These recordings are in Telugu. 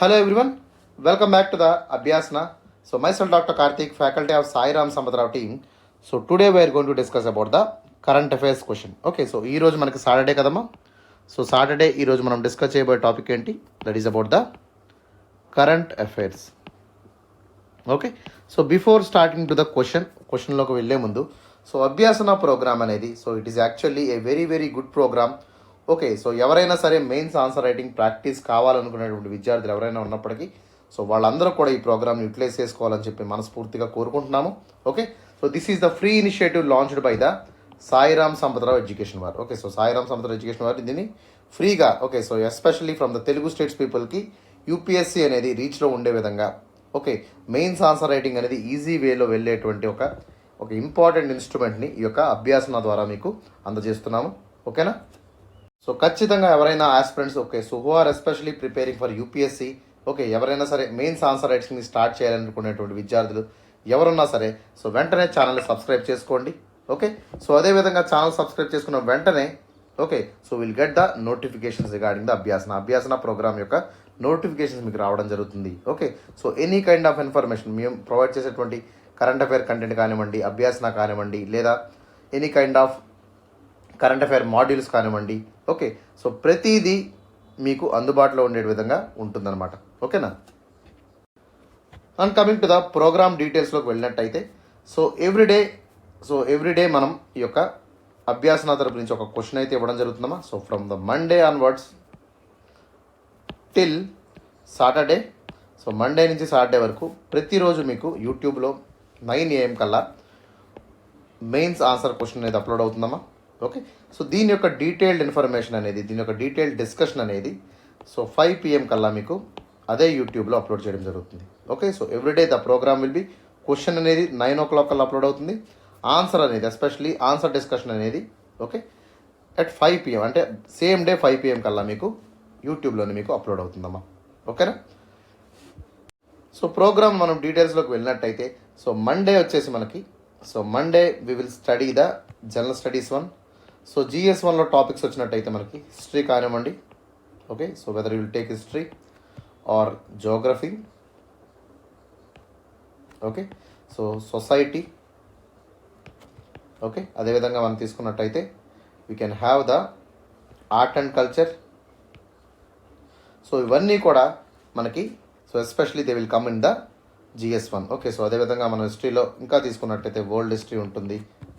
Hello everyone, welcome back to the Abhyasana. So myself Dr. Karthik, faculty of Sairam Sampatirao team. So today we are going to discuss about the current affairs question. Okay, so ఈ రోజు మనకి సాటర్డే కదమ్మా. సో సాటర్డే ఈ రోజు మనం డిస్కస్ చేయబోయే టాపిక్ ఏంటి? That is about the current affairs. Okay, so before starting to the క్వశ్చన్లోకి వెళ్ళే ముందు సో అభ్యాసన ప్రోగ్రామ్ అనేది so it is actually a very good program. Okay, so ఎవరైనా సరే మెయిన్స్ ఆన్సర్ రైటింగ్ ప్రాక్టీస్ కావాలనుకునేటువంటి విద్యార్థులు ఎవరైనా ఉన్నప్పటికీ సో వాళ్ళందరూ కూడా ఈ ప్రోగ్రామ్ని యూటిలైజ్ చేసుకోవాలని చెప్పి మనస్ఫూర్తిగా కోరుకుంటున్నాము. Okay, so this is the free initiative launched by the Sairam Sampathrao education వారు. Okay, so Sairam Sampathrao education వారు దీన్ని ఫ్రీగా okay so especially from the Telugu states పీపుల్కి యూపీఎస్సీ అనేది రీచ్లో ఉండే విధంగా ఓకే మెయిన్స్ ఆన్సర్ రైటింగ్ అనేది ఈజీ వేలో వెళ్ళేటువంటి ఒక ఇంపార్టెంట్ ఇన్స్ట్రుమెంట్ని ఈ యొక్క అభ్యాసన ద్వారా మీకు అందజేస్తున్నాము. ఓకేనా? సో ఖచ్చితంగా ఎవరైనా aspirants okay so who are especially preparing for UPSC okay ఎవరైనా సరే మెయిన్స్ ఆన్సర్ రైటింగ్ని స్టార్ట్ చేయాలనుకునేటువంటి విద్యార్థులు ఎవరున్నా సరే సో వెంటనే ఛానల్ని సబ్స్క్రైబ్ చేసుకోండి. ఓకే, సో అదేవిధంగా ఛానల్ సబ్స్క్రైబ్ చేసుకున్న వెంటనే okay so will get the notifications regarding the Abhyasana program యొక్క నోటిఫికేషన్స్ మీకు రావడం జరుగుతుంది. Okay, so any kind of information మేము ప్రొవైడ్ చేసేటువంటి కరెంట్ అఫైర్ కంటెంట్ కానివ్వండి, అభ్యాసన కానివ్వండి, లేదా any kind of current affair modules కానివ్వండి. ఓకే, సో ప్రతిదీ మీకు అందుబాటులో ఉండే విధంగా ఉంటుందన్నమాట. ఓకేనా? And coming to the program డీటెయిల్స్లోకి వెళ్ళినట్టయితే సో ఎవ్రీడే మనం ఈ యొక్క అభ్యాసన తరపు నుంచి ఒక క్వశ్చన్ అయితే ఇవ్వడం జరుగుతుందమ్మా. So from the Monday onwards till Saturday, so Monday నుంచి సాటర్డే వరకు ప్రతిరోజు మీకు యూట్యూబ్లో 9 AM కల్లా మెయిన్స్ ఆన్సర్ క్వశ్చన్ అనేది అప్లోడ్ అవుతుందమ్మా. ఓకే, సో దీని యొక్క డీటెయిల్డ్ ఇన్ఫర్మేషన్ అనేది దీని యొక్క డీటెయిల్డ్ డిస్కషన్ అనేది సో 5 PM కల్లా మీకు అదే యూట్యూబ్లో అప్లోడ్ చేయడం జరుగుతుంది. Okay, so everyday the program will be question అనేది 9 o'clock కల్లా అప్లోడ్ అవుతుంది. ఆన్సర్ అనేది ఎస్పెషల్లీ ఆన్సర్ డిస్కషన్ అనేది ఓకే అట్ 5 PM అంటే సేమ్ డే 5 PM కల్లా మీకు యూట్యూబ్లోనే మీకు అప్లోడ్ అవుతుందమ్మా. ఓకేనా? సో ప్రోగ్రామ్ మనం డీటెయిల్స్లోకి వెళ్ళినట్టయితే సో మండే వచ్చేసి మనకి so Monday we will study the general studies 1. So GS 1లో టాపిక్స్ వచ్చినట్టయితే మనకి హిస్టరీ కానివ్వండి. Okay, so whether you will take history or geography. Okay, so society. Okay, అదేవిధంగా మనం తీసుకున్నట్టయితే we can have the art and culture. So ఇవన్నీ కూడా మనకి so especially they will come in the GS 1. Okay, so అదేవిధంగా మనం హిస్టరీలో ఇంకా తీసుకున్నట్టయితే వరల్డ్ హిస్టరీ ఉంటుంది.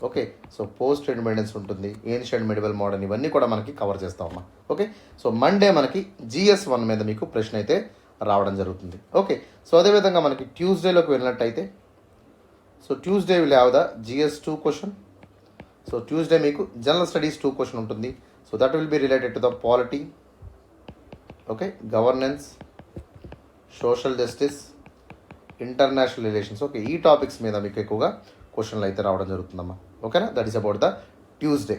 ఓకే, సో పోస్ట్ ఇండిపెండెన్స్ ఉంటుంది, ఏన్షియంట్ మెడివల్ మోడర్న్, ఇవన్నీ కూడా మనకి కవర్ చేస్తామమ్మా. ఓకే, సో మండే మనకి GS 1 మీద మీకు ప్రశ్న అయితే రావడం జరుగుతుంది. ఓకే, సో అదేవిధంగా మనకి ట్యూస్డేలోకి వెళ్ళినట్టయితే so Tuesday will have the GS 2 question. So Tuesday మీకు జనరల్ స్టడీస్ 2 క్వశ్చన్ ఉంటుంది. So that will be related to the polity, okay, governance, social justice, international relations. Okay, ఈ టాపిక్స్ మీద మీకు ఎక్కువగా క్వశ్చన్లు అయితే రావడం జరుగుతుందమ్మా. ఓకేనా? That is about the Tuesday.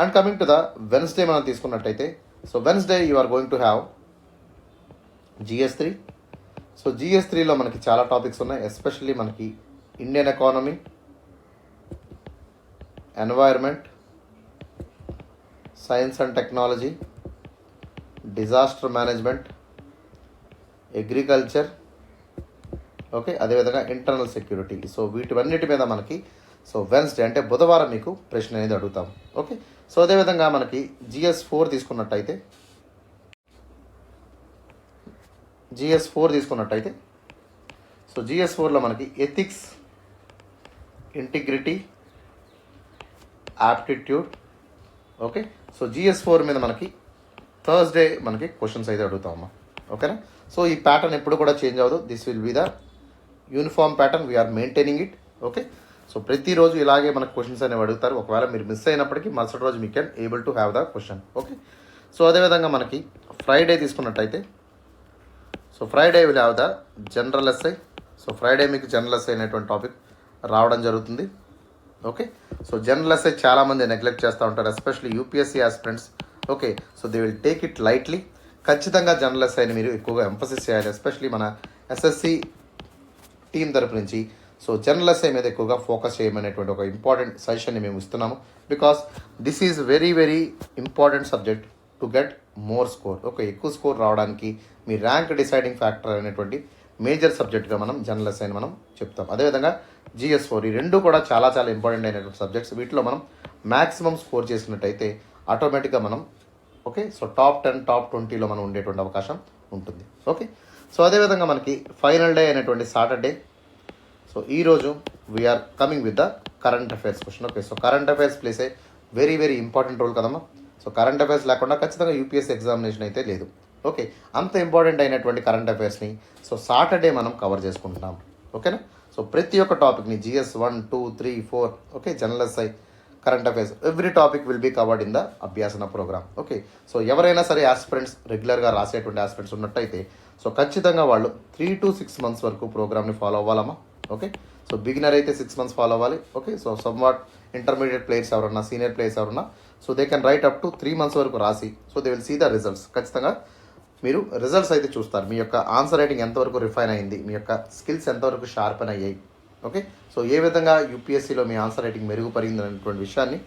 And coming to the Wednesday మనం తీసుకున్నట్టయితే so Wednesday you are going to have GS 3. So GS 3లో మనకి చాలా టాపిక్స్ ఉన్నాయి. ఎస్పెషల్లీ మనకి Indian economy, environment, science and technology, disaster management, agriculture, okay, అదేవిధంగా ఇంటర్నల్ సెక్యూరిటీ. సో వీటివన్నిటి మీద మనకి సో వెన్స్డే అంటే బుధవారం మీకు ప్రశ్న అనేది అడుగుతాం. ఓకే, సో అదేవిధంగా మనకి GS 4 తీసుకున్నట్టయితే సో GS 4లో మనకి ethics, integrity, aptitude. Okay, so GS 4 మీద మనకి థర్స్డే మనకి క్వశ్చన్స్ అయితే అడుగుతామమ్మా. ఓకేనా? సో ఈ ప్యాటర్న్ ఎప్పుడు కూడా చేంజ్ అవ్వదు. This will be the uniform pattern, we are maintaining it. Okay, so ప్రతిరోజు ఇలాగే మనకు క్వశ్చన్స్ అనేవి అడుగుతారు. ఒకవేళ మీరు మిస్ అయినప్పటికీ మరుసటి రోజు me can able to have the question. Okay, so అదేవిధంగా మనకి ఫ్రైడే తీసుకున్నట్టయితే so Friday will have the general SI. So Friday మీకు జనరల్ ఎస్ఐ అనేటువంటి టాపిక్ రావడం జరుగుతుంది. ఓకే, సో జనరల్ ఎస్ఐ చాలామంది నెగ్లెక్ట్ చేస్తూ ఉంటారు, especially UPSC aspirants. Okay, so they will take it lightly. ఖచ్చితంగా జనరల్ ఎస్ఐని మీరు ఎక్కువగా ఎంఫసిస్ చేయాలి. ఎస్పెషల్లీ మన SSC టీం తరపు నుంచి సో జనరల్ ఎస్ఐ మీద ఎక్కువగా ఫోకస్ చేయమనేటువంటి ఒక ఇంపార్టెంట్ సజెషన్ని మేము ఇస్తున్నాము. Because this is very important subject to get more score. Okay, ఎక్కువ స్కోర్ రావడానికి మీ ర్యాంక్ డిసైడింగ్ ఫ్యాక్టర్ అనేటువంటి మేజర్ సబ్జెక్ట్గా మనం జనరల్ ఎస్ఐ అని మనం చెప్తాం. అదేవిధంగా GS4, ఈ రెండు కూడా చాలా చాలా ఇంపార్టెంట్ అయినటువంటి సబ్జెక్ట్స్. వీటిలో మనం మ్యాక్సిమం స్కోర్ చేసినట్టయితే ఆటోమేటిక్గా మనం ఓకే సో టాప్ 10 టాప్ 20లో మనం ఉండేటువంటి అవకాశం ఉంటుంది. ఓకే, సో అదేవిధంగా మనకి ఫైనల్ డే అయినటువంటి సాటర్డే. సో ఈరోజు we are coming with the current affairs question. Okay, so current affairs place a very very important role కదమ్మా. సో కరెంట్ అఫైర్స్ లేకుండా ఖచ్చితంగా UPSC ఎగ్జామినేషన్ అయితే లేదు. ఓకే, అంత ఇంపార్టెంట్ అయినటువంటి కరెంట్ అఫైర్స్ని సో సాటర్డే మనం కవర్ చేసుకుంటున్నాం. ఓకేనా, సో ప్రతి ఒక్క టాపిక్ని GS 1, 2, 3, 4 okay general essay current affairs every topic will be covered in the Abhyasana program. Okay, so ఎవరైనా సరే ఆస్పిరెంట్స్ రెగ్యులర్గా రాసేటువంటి ఆస్పిరెంట్స్ ఉన్నట్టయితే సో ఖచ్చితంగా వాళ్ళు 3 to 6 months వరకు ప్రోగ్రామ్ని ఫాలో అవ్వాలమ్మా. ఓకే, సో బిగినర్ అయితే 6 months ఫాలో అవ్వాలి. Okay, so somewhat intermediate players ఎవరన్నా సీనియర్ ప్లేయర్స్ ఎవరన్నా so they can write up to 3 months వరకు రాసి so they will see the results. ఖచ్చితంగా మీరు రిజల్ట్స్ అయితే చూస్తారు. మీ యొక్క ఆన్సర్ రైటింగ్ ఎంతవరకు రిఫైన్ అయింది, మీ యొక్క స్కిల్స్ ఎంతవరకు షార్పెన్ అయ్యాయి. ఓకే, సో ఏ విధంగా UPSCలో మీ ఆన్సర్ రైటింగ్ మెరుగుపడింది అనేటువంటి విషయాన్ని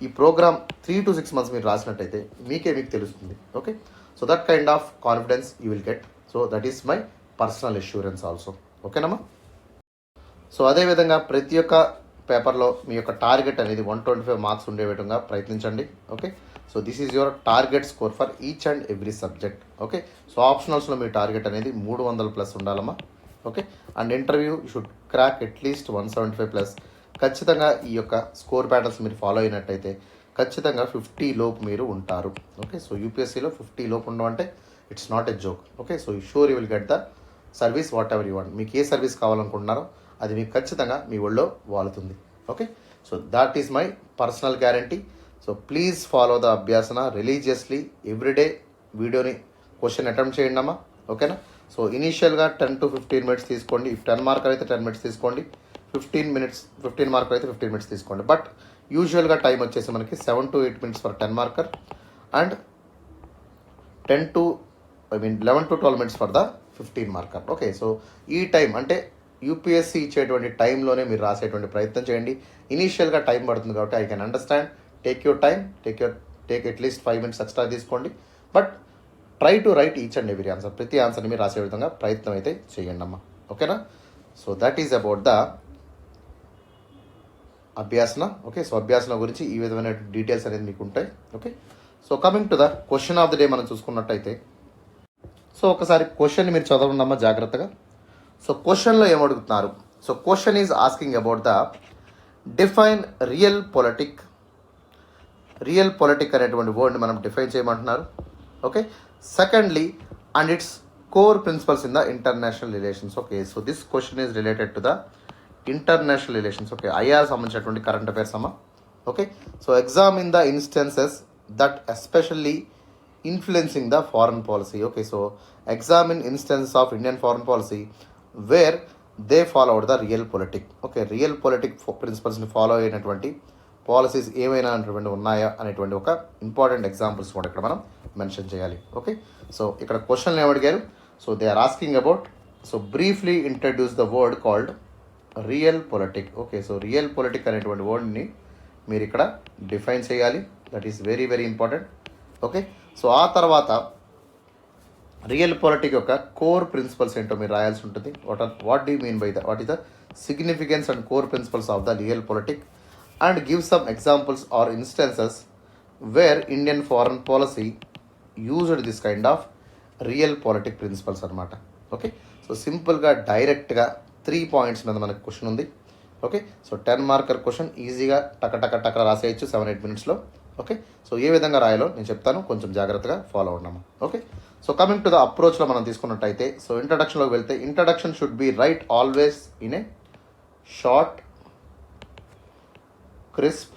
ఈ ప్రోగ్రామ్ 3 to 6 months మీరు రాసినట్టయితే మీకు తెలుస్తుంది. Okay, so that kind of confidence you will get. So that is my personal assurance also. ఓకేనమ్మా. సో అదేవిధంగా ప్రతి ఒక్క పేపర్లో మీ యొక్క టార్గెట్ అనేది 125 మార్క్స్ ఉండే విధంగా ప్రయత్నించండి. Okay, so this is your target score for each and every subject. Okay, so ఆప్షనల్స్లో మీ టార్గెట్ అనేది 300+ ఉండాలమ్మా. Okay, and interview should crack at least 175+. ఖచ్చితంగా ఈ యొక్క స్కోర్ ప్యాటర్న్స్ మీరు ఫాలో అయినట్టయితే ఖచ్చితంగా 50 లోపు మీరు ఉంటారు. ఓకే, సో UPSCలో 50 లోపు ఉండడం అంటే it's not a joke. Okay, so sure you will get the service whatever you want. మీకు ఏ సర్వీస్ కావాలనుకుంటున్నారో అది మీకు ఖచ్చితంగా మీ ఒళ్ళో వాలుతుంది. Okay, so that is my personal guarantee. So please follow the Abhyasana religiously everyday. వీడియోని క్వశ్చన్ అటెంప్ట్ చేయండి అమ్మా. ఓకేనా, సో ఇనీషియల్గా 10 to 15 minutes తీసుకోండి. ఇఫ్ 10 మార్కర్ అయితే 10 minutes తీసుకోండి. 15 మార్కర్ అయితే 15 minutes తీసుకోండి. బట్ యూజువల్గా టైం వచ్చేసి మనకి 7 to 8 minutes for 10 marker and 11 to 12 minutes for the 15 marker. Okay, so ఈ టైం అంటే UPSC ఇచ్చేటువంటి టైంలోనే మీరు రాసేటువంటి ప్రయత్నం చేయండి. ఇనీషియల్గా టైం పడుతుంది కాబట్టి I can understand. Take your time, take at least 5 minutes extra తీసుకోండి. But try to write each and every answer. ప్రతి ఆన్సర్ని మీరు రాసే విధంగా ప్రయత్నం అయితే చేయండి అమ్మా. ఓకేనా, so that is about the Abhyasana. Okay, so Abhyasana గురించి ఈ విధమైన డీటెయిల్స్ అనేది మీకు ఉంటాయి. Okay, so coming to the question of the day మనం చూసుకున్నట్టయితే సో ఒకసారి క్వశ్చన్ని మీరు చదవండి అమ్మా జాగ్రత్తగా. సో క్వశ్చన్లో ఏమడుగుతున్నారు? So question is asking about the define realpolitik. Realpolitik అనేటువంటి వర్డ్ని మనం డిఫైన్ చేయమంటున్నారు. Okay, secondly and its core principles in the international relations. Okay, so this question is related to the international relations. Okay, IR సంబంధించినటువంటి కరెంట్ అఫైర్స్ అమ్మా. Okay, so examine the instances that especially influencing the foreign policy. Okay, so examine instances of Indian foreign policy where they follow out the realpolitik. Okay, real politic ప్రిన్సిపల్స్ని ఫాలో అయినటువంటి పాలసీస్ ఏమైనా అనేటువంటి ఉన్నాయా అనేటువంటి ఒక ఇంపార్టెంట్ ఎగ్జాంపుల్స్ కూడా ఇక్కడ మనం మెన్షన్ చేయాలి. ఓకే, సో ఇక్కడ క్వశ్చన్లు ఏమడిగారు? So they are asking about so briefly introduce the word called realpolitik. Okay, so realpolitik అనేటువంటి వర్డ్ని మీరు ఇక్కడ డిఫైన్ చేయాలి. That is very very important. Okay, so ఆ తర్వాత రియల్ పొలిటిక్ యొక్క కోర్ ప్రిన్సిపల్స్ ఏంటో మీరు రాయాల్సి ఉంటుంది. What do you mean by the what is the significance and core principles of the realpolitik and give some examples or instances wear Indian foreign policy used this kind of realpolitik principles అనమాట. ఓకే, సో సింపుల్గా డైరెక్ట్గా 3 points మీద మనకు క్వశ్చన్ ఉంది. ఓకే, సో 10 marker క్వశ్చన్ ఈజీగా టక రాసేయచ్చు 7-8 minutesలో. ఓకే, సో ఏ విధంగా రాయాలో నేను చెప్తాను, కొంచెం జాగ్రత్తగా ఫాలో అవ్వడము. Okay, so coming to the అప్రోచ్లో మనం తీసుకున్నట్టయితే సో ఇంట్రడక్షన్లోకి వెళ్తే introduction should be write always in a short, crisp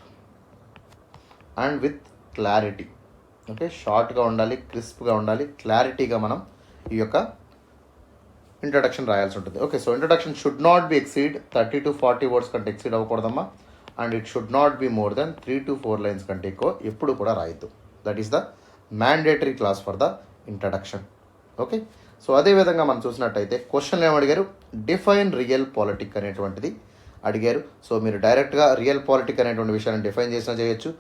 and with clarity. Okay, షార్ట్గా ఉండాలి, క్రిస్ప్గా ఉండాలి, క్లారిటీగా మనం ఈ యొక్క ఇంట్రడక్షన్ రాయాల్సి ఉంటుంది. Okay, so introduction should not be exceed 30 to 40 words కంటే ఎక్సీడ్ అవ్వకూడదమ్మా. And it should not be more than 3 to 4 lines కంటే ఎక్కువ ఎప్పుడు కూడా రాయొద్దు. That is the mandatory class for the introduction. Okay, so అదేవిధంగా మనం చూసినట్టయితే క్వశ్చన్లు ఏమడిగారు? డిఫైన్ రియల్ పాలిటిక్ అనేటువంటిది అడిగారు. సో మీరు డైరెక్ట్గా రియల్ పాలిటిక్ అనేటువంటి విషయాన్ని డిఫైన్ చేసినా చేయొచ్చు,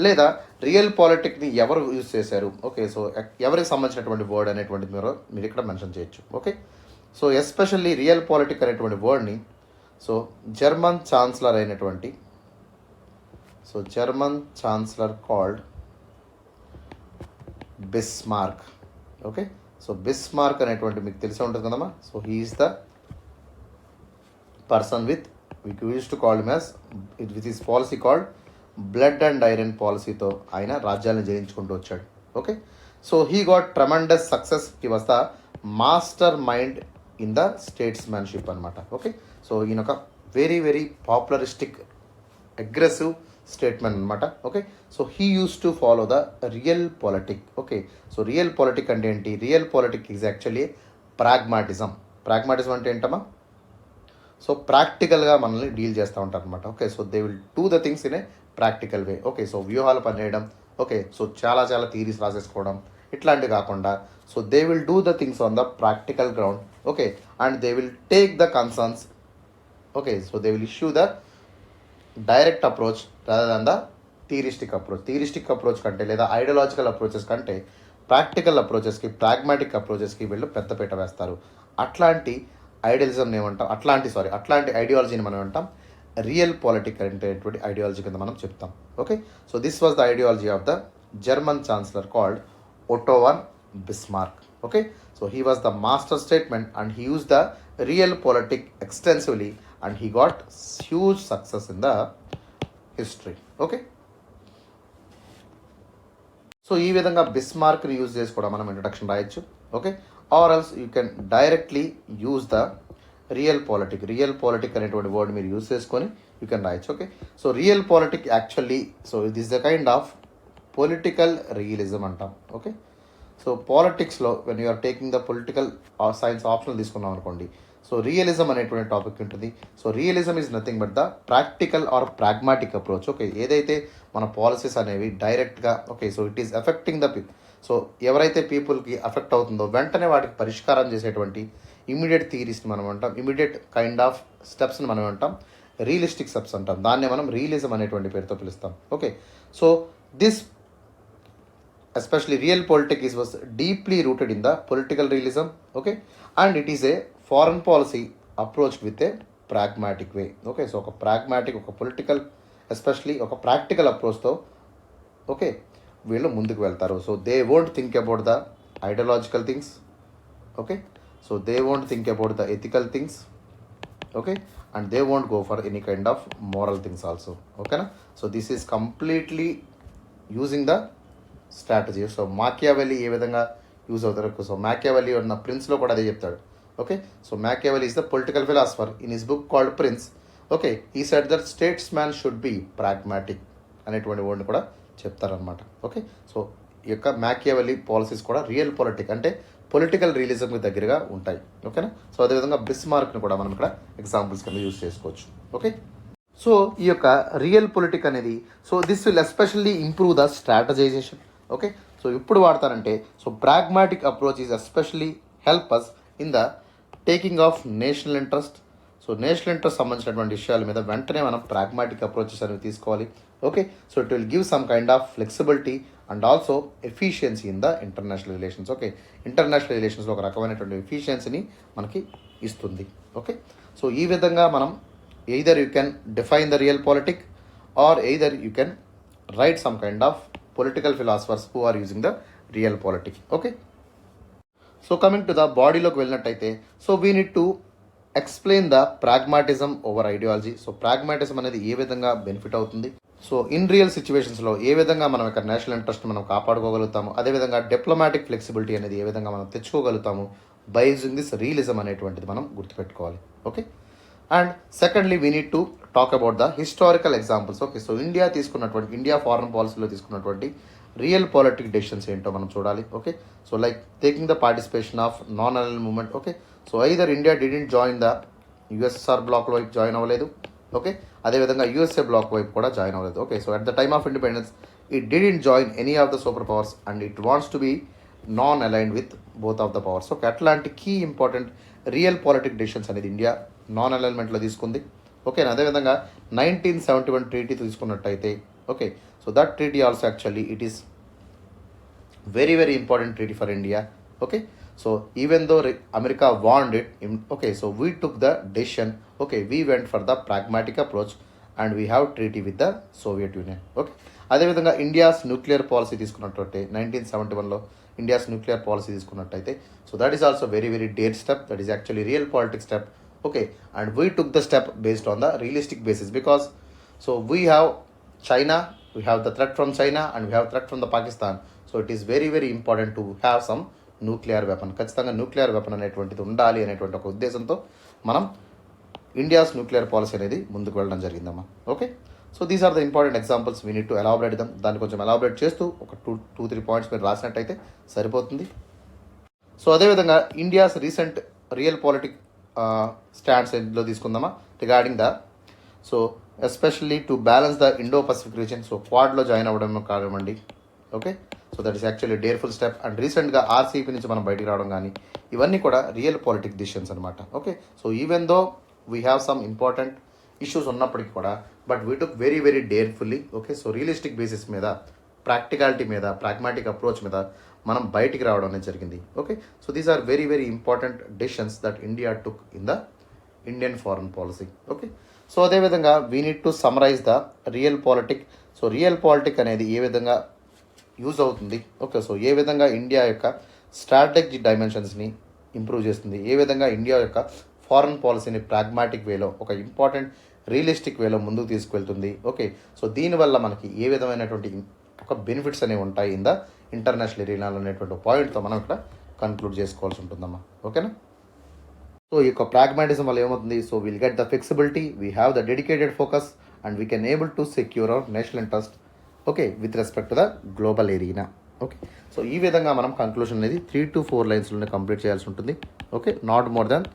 లేదా రియల్ పాలిటిక్ని ఎవరు యూజ్ చేశారు, ఓకే. సో ఎవరికి సంబంధించినటువంటి వర్డ్ అనేటువంటిది మీరు ఇక్కడ మెన్షన్ చేయొచ్చు, okay. So especially realpolitik అనేటువంటి వర్డ్ని సో జర్మన్ ఛాన్సలర్ అయినటువంటి German chancellor called Bismarck, okay. So Bismarck అనేటువంటి మీకు తెలిసే ఉంటుంది కదమ్మా. So he is the person with use to call him as with his policy called blood and iron పాలసీతో ఆయన రాజ్యాలను జయించుకుంటూ వచ్చాడు, okay. So he got tremendous success. He was the mastermind in the statesmanship అనమాట, ఓకే. సో ఈయన ఒక వెరీ వెరీ పాపులరిస్టిక్ అగ్రెసివ్ స్టేట్మెంట్ అనమాట, okay. So he use to follow the realpolitik, okay. So realpolitik అంటే ఏంటి? Real politic is actually pragmatism. Pragmatism అంటే ఏంటమ్మా? సో ప్రాక్టికల్గా మనల్ని డీల్ చేస్తూ ఉంటారు అనమాట, okay. So they will do the things in a practical way, okay. So వ్యూహాలు పనిచేయడం, ఓకే. సో చాలా థీరీస్ రాసేసుకోవడం ఇట్లాంటివి కాకుండా so they will do the things on the practical ground, okay. And they will take the concerns, okay. So they will issue the direct approach rather than the theoristic approach. Theoristic approach కంటే లేదా ఐడియాలజికల్ అప్రోచెస్ కంటే ప్రాక్టికల్ అప్రోచెస్కి, ప్రాగ్మాటిక్ అప్రోచెస్కి వీళ్ళు పెద్దపీట వేస్తారు. అట్లాంటి ఐడియలిజంని ఏమంటాం, అట్లాంటి ఐడియాలజీని మనం ఏమంటాం? రియల్ పాలిటిక్ అనేటువంటి ఐడియాలజీ కింద మనం చెప్తాం, okay. So this was the ideology of the German chancellor called Otto von Bismarck, okay. So he was the master statement and he used the real politic extensively and he got huge success in the history, okay. So ఈ విధంగా బిస్మార్క్ని యూజ్ చేసి కూడా మనం ఇంట్రడక్షన్ రాయొచ్చు, okay. Or else you can directly use the realpolitik అనేటువంటి వర్డ్ మీరు యూజ్ చేసుకొని యూ కెన్ రాయొచ్చు, okay. So realpolitik actually so it is the kind of political realism అంటాం, ఓకే. సో పాలిటిక్స్లో when you're taking the political science optional తీసుకున్నాం అనుకోండి, సో రియలిజం అనేటువంటి టాపిక్ ఉంటుంది. So realism is nothing but the practical are pragmatic approach, okay. ఏదైతే మన పాలసీస్ అనేవి డైరెక్ట్గా, okay. So it is affecting the people. So ఎవరైతే పీపుల్కి ఎఫెక్ట్ అవుతుందో వెంటనే వాటికి పరిష్కారం చేసేటువంటి ఇమీడియట్ థియరీస్ని మనం అంటాం, ఇమీడియట్ కైండ్ ఆఫ్ స్టెప్స్ని మనం అంటాం రియలిస్టిక్ స్టెప్స్ అంటాం. దాన్నే మనం రియలిజం అనేటువంటి పేరుతో పిలుస్తాం, okay. So this especially real politics was deeply rooted in the political realism, okay, and it is a foreign policy approached with a pragmatic way, okay. So oka pragmatic, oka political, especially oka practical approach తో, okay, వీళ్ళు ముందుకు వెళ్తారు. So they won't think about the ideological things, okay. So they won't think about the ethical things, okay, and they won't go for any kind of moral things also, ఓకేనా. So this is completely using the strategy. So Machiavelli ఏ విధంగా యూజ్ అవుతారు? సో మాకియావెల్లీ ఉన్న ప్రిన్స్లో కూడా అదే చెప్తాడు, okay. So Machiavelli is the political philosopher in his book called Prince, okay. He said that statesman should be pragmatic అనేటువంటి వర్డ్ని కూడా చెప్తారనమాట, ఓకే. సో ఈ యొక్క మాకియావెల్లీ పాలసీస్ కూడా రియల్ పాలిటిక్ అంటే పొలిటికల్ రియలిజంకి దగ్గరగా ఉంటాయి, ఓకేనా. సో అదేవిధంగా బిస్మార్క్ని కూడా మనం ఇక్కడ ఎగ్జాంపుల్స్ కింద యూజ్ చేసుకోవచ్చు, ఓకే. సో ఈ యొక్క రియల్ పొలిటిక్ అనేది so this will especially improve the strategization, okay. So ఇప్పుడు వాడతారంటే so pragmatic approach is especially help us in the taking of national interest. So national interest సంబంధించినటువంటి విషయాల మీద వెంటనే మనం ప్రాగ్మాటిక్ అప్రోచెస్ అనేవి తీసుకోవాలి, okay. So it will give some kind of flexibility and also efficiency in the international relations, okay. International రిలేషన్స్లో ఒక రకమైనటువంటి ఎఫిషియన్సీని మనకి ఇస్తుంది, ఓకే. సో ఈ విధంగా మనం either you can define the real politic or either you can write some kind of political philosophers who are using the real politic, okay. So coming to the bodyలోకి వెళ్ళినట్టయితే so we need to explain the pragmatism over ideology. So pragmatism అనేది ఏ విధంగా బెనిఫిట్ అవుతుంది, సో ఇన్ రియల్ సిచ్యువేషన్స్లో ఏ విధంగా మనం ఇక్కడ నేషనల్ ఇంట్రెస్ట్ మనం కాపాడుకోగలుగుతాము, అదేవిధంగా డిప్లొమాటిక్ ఫ్లెక్సిబిలిటీ అనేది ఏ విధంగా మనం తెచ్చుకోగలుగుతాము బై యూజింగ్ దిస్ రియలిజం అనేటువంటిది మనం గుర్తుపెట్టుకోవాలి, okay. And secondly we need to talk about the historical examples, okay. So India foreign పాలసీలో తీసుకున్నటువంటి రియల్ పాలిటిక్ డెసిషన్స్ ఏంటో మనం చూడాలి, okay. So like taking the participation of non align movement, okay. So either India didn't join the USSR bloc వైపు జాయిన్ అవ్వలేదు, ఓకే. అదేవిధంగా యూఎస్ఏ బ్లాక్ వైపు కూడా జాయిన్ అవ్వలేదు, okay. So at the time of independence it didn't join any of the superpowers and it wants to be non aligned with both of the powers, okay. అట్లాంటి key important realpolitik decisions అనేది ఇండియా నాన్ అలైన్మెంట్లో తీసుకుంది, ఓకే. అదేవిధంగా 1971 ట్రీటీ తీసుకున్నట్టయితే, Okay, so that treaty also actually it is very very important treaty for India. Okay, so even though America warned it okay, so we took the decision. Okay, we went for the pragmatic approach and we have treaty with the Soviet Union. Okay, అదేవిధంగా ఇండియాస్ న్యూక్లియర్ పాలసీ తీసుకున్నట్లయితే 1971లో ఇండియాస్ న్యూక్లియర్ పాలసీ తీసుకున్నట్టయితే so that is also very very dare step, that is actually real politics step. Okay, and we took the step based on the realistic basis because so we have China, we have the threat from China and we have threat from the Pakistan. So it is very very important to have some nuclear weapon. ఖచ్చితంగా న్యూక్లియర్ వెపన్ అనేటువంటిది ఉండాలి అనేటువంటి ఒక ఉద్దేశంతో మనం ఇండియాస్ న్యూక్లియర్ పాలసీ అనేది ముందుకు వెళ్ళడం జరిగిందమ్మా. Okay, so these are the important examples we need to elaborate them. దాన్ని కొంచెం ఎలాబరేట్ చేస్తూ ఒక 2-3 పాయింట్స్ మీరు రాసినట్టయితే సరిపోతుంది. సో అదేవిధంగా India's recent realpolitik stands లో తీసుకుందామా regarding the so especially to balance the Indo Pacific region. So క్వాడ్లో జాయిన్ అవ్వడం కానివ్వండి. Okay, so that is actually dareful step. And రీసెంట్గా ఆర్సీపీ నుంచి మనం బయటికి రావడం కానీ ఇవన్నీ కూడా రియల్ పాలిటిక్ డిసిషన్స్ అనమాట. Okay, so even though we have some important issues ఉన్నప్పటికీ కూడా but we took very very darefully. Okay, so realistic basis మీద, ప్రాక్టికాలిటీ మీద, ప్రాగ్మాటిక్ అప్రోచ్ మీద మనం బయటికి రావడం అనేది జరిగింది. Okay, so these are very very important decisions that India took in the Indian foreign policy. Okay, so అదేవిధంగా we need to summarize the realpolitik. So realpolitik అనేది ఏ విధంగా యూజ్ అవుతుంది. ఓకే, సో ఏ విధంగా ఇండియా యొక్క స్ట్రాటజిక్ డైమెన్షన్స్ని ఇంప్రూవ్ చేస్తుంది, ఏ విధంగా ఇండియా యొక్క ఫారెన్ పాలసీని ప్రాగ్మాటిక్ వేలో ఒక ఇంపార్టెంట్ రియలిస్టిక్ వేలో ముందుకు తీసుకువెళ్తుంది. ఓకే, సో దీనివల్ల మనకి ఏ విధమైనటువంటి ఒక బెనిఫిట్స్ అనేవి ఉంటాయి ఇన్ ద ఇంటర్నేషనల్ ఎరీనాలో అనేటువంటి పాయింట్తో మనం ఇక్కడ కన్క్లూడ్ చేసుకోవాల్సి ఉంటుందమ్మా. ఓకేనా, సో ఈ యొక్క ప్రాగ్మాటిజం వల్ల ఏమవుతుంది, so will get the flexibility, we have the dedicated focus and we can able to secure our national interest. Okay, with respect to the global area. Okay, so ఈ విధంగా మనం కంక్లూషన్ అనేది 3 to 4 లైన్స్లోనే కంప్లీట్ చేయాల్సి ఉంటుంది. Okay, not more than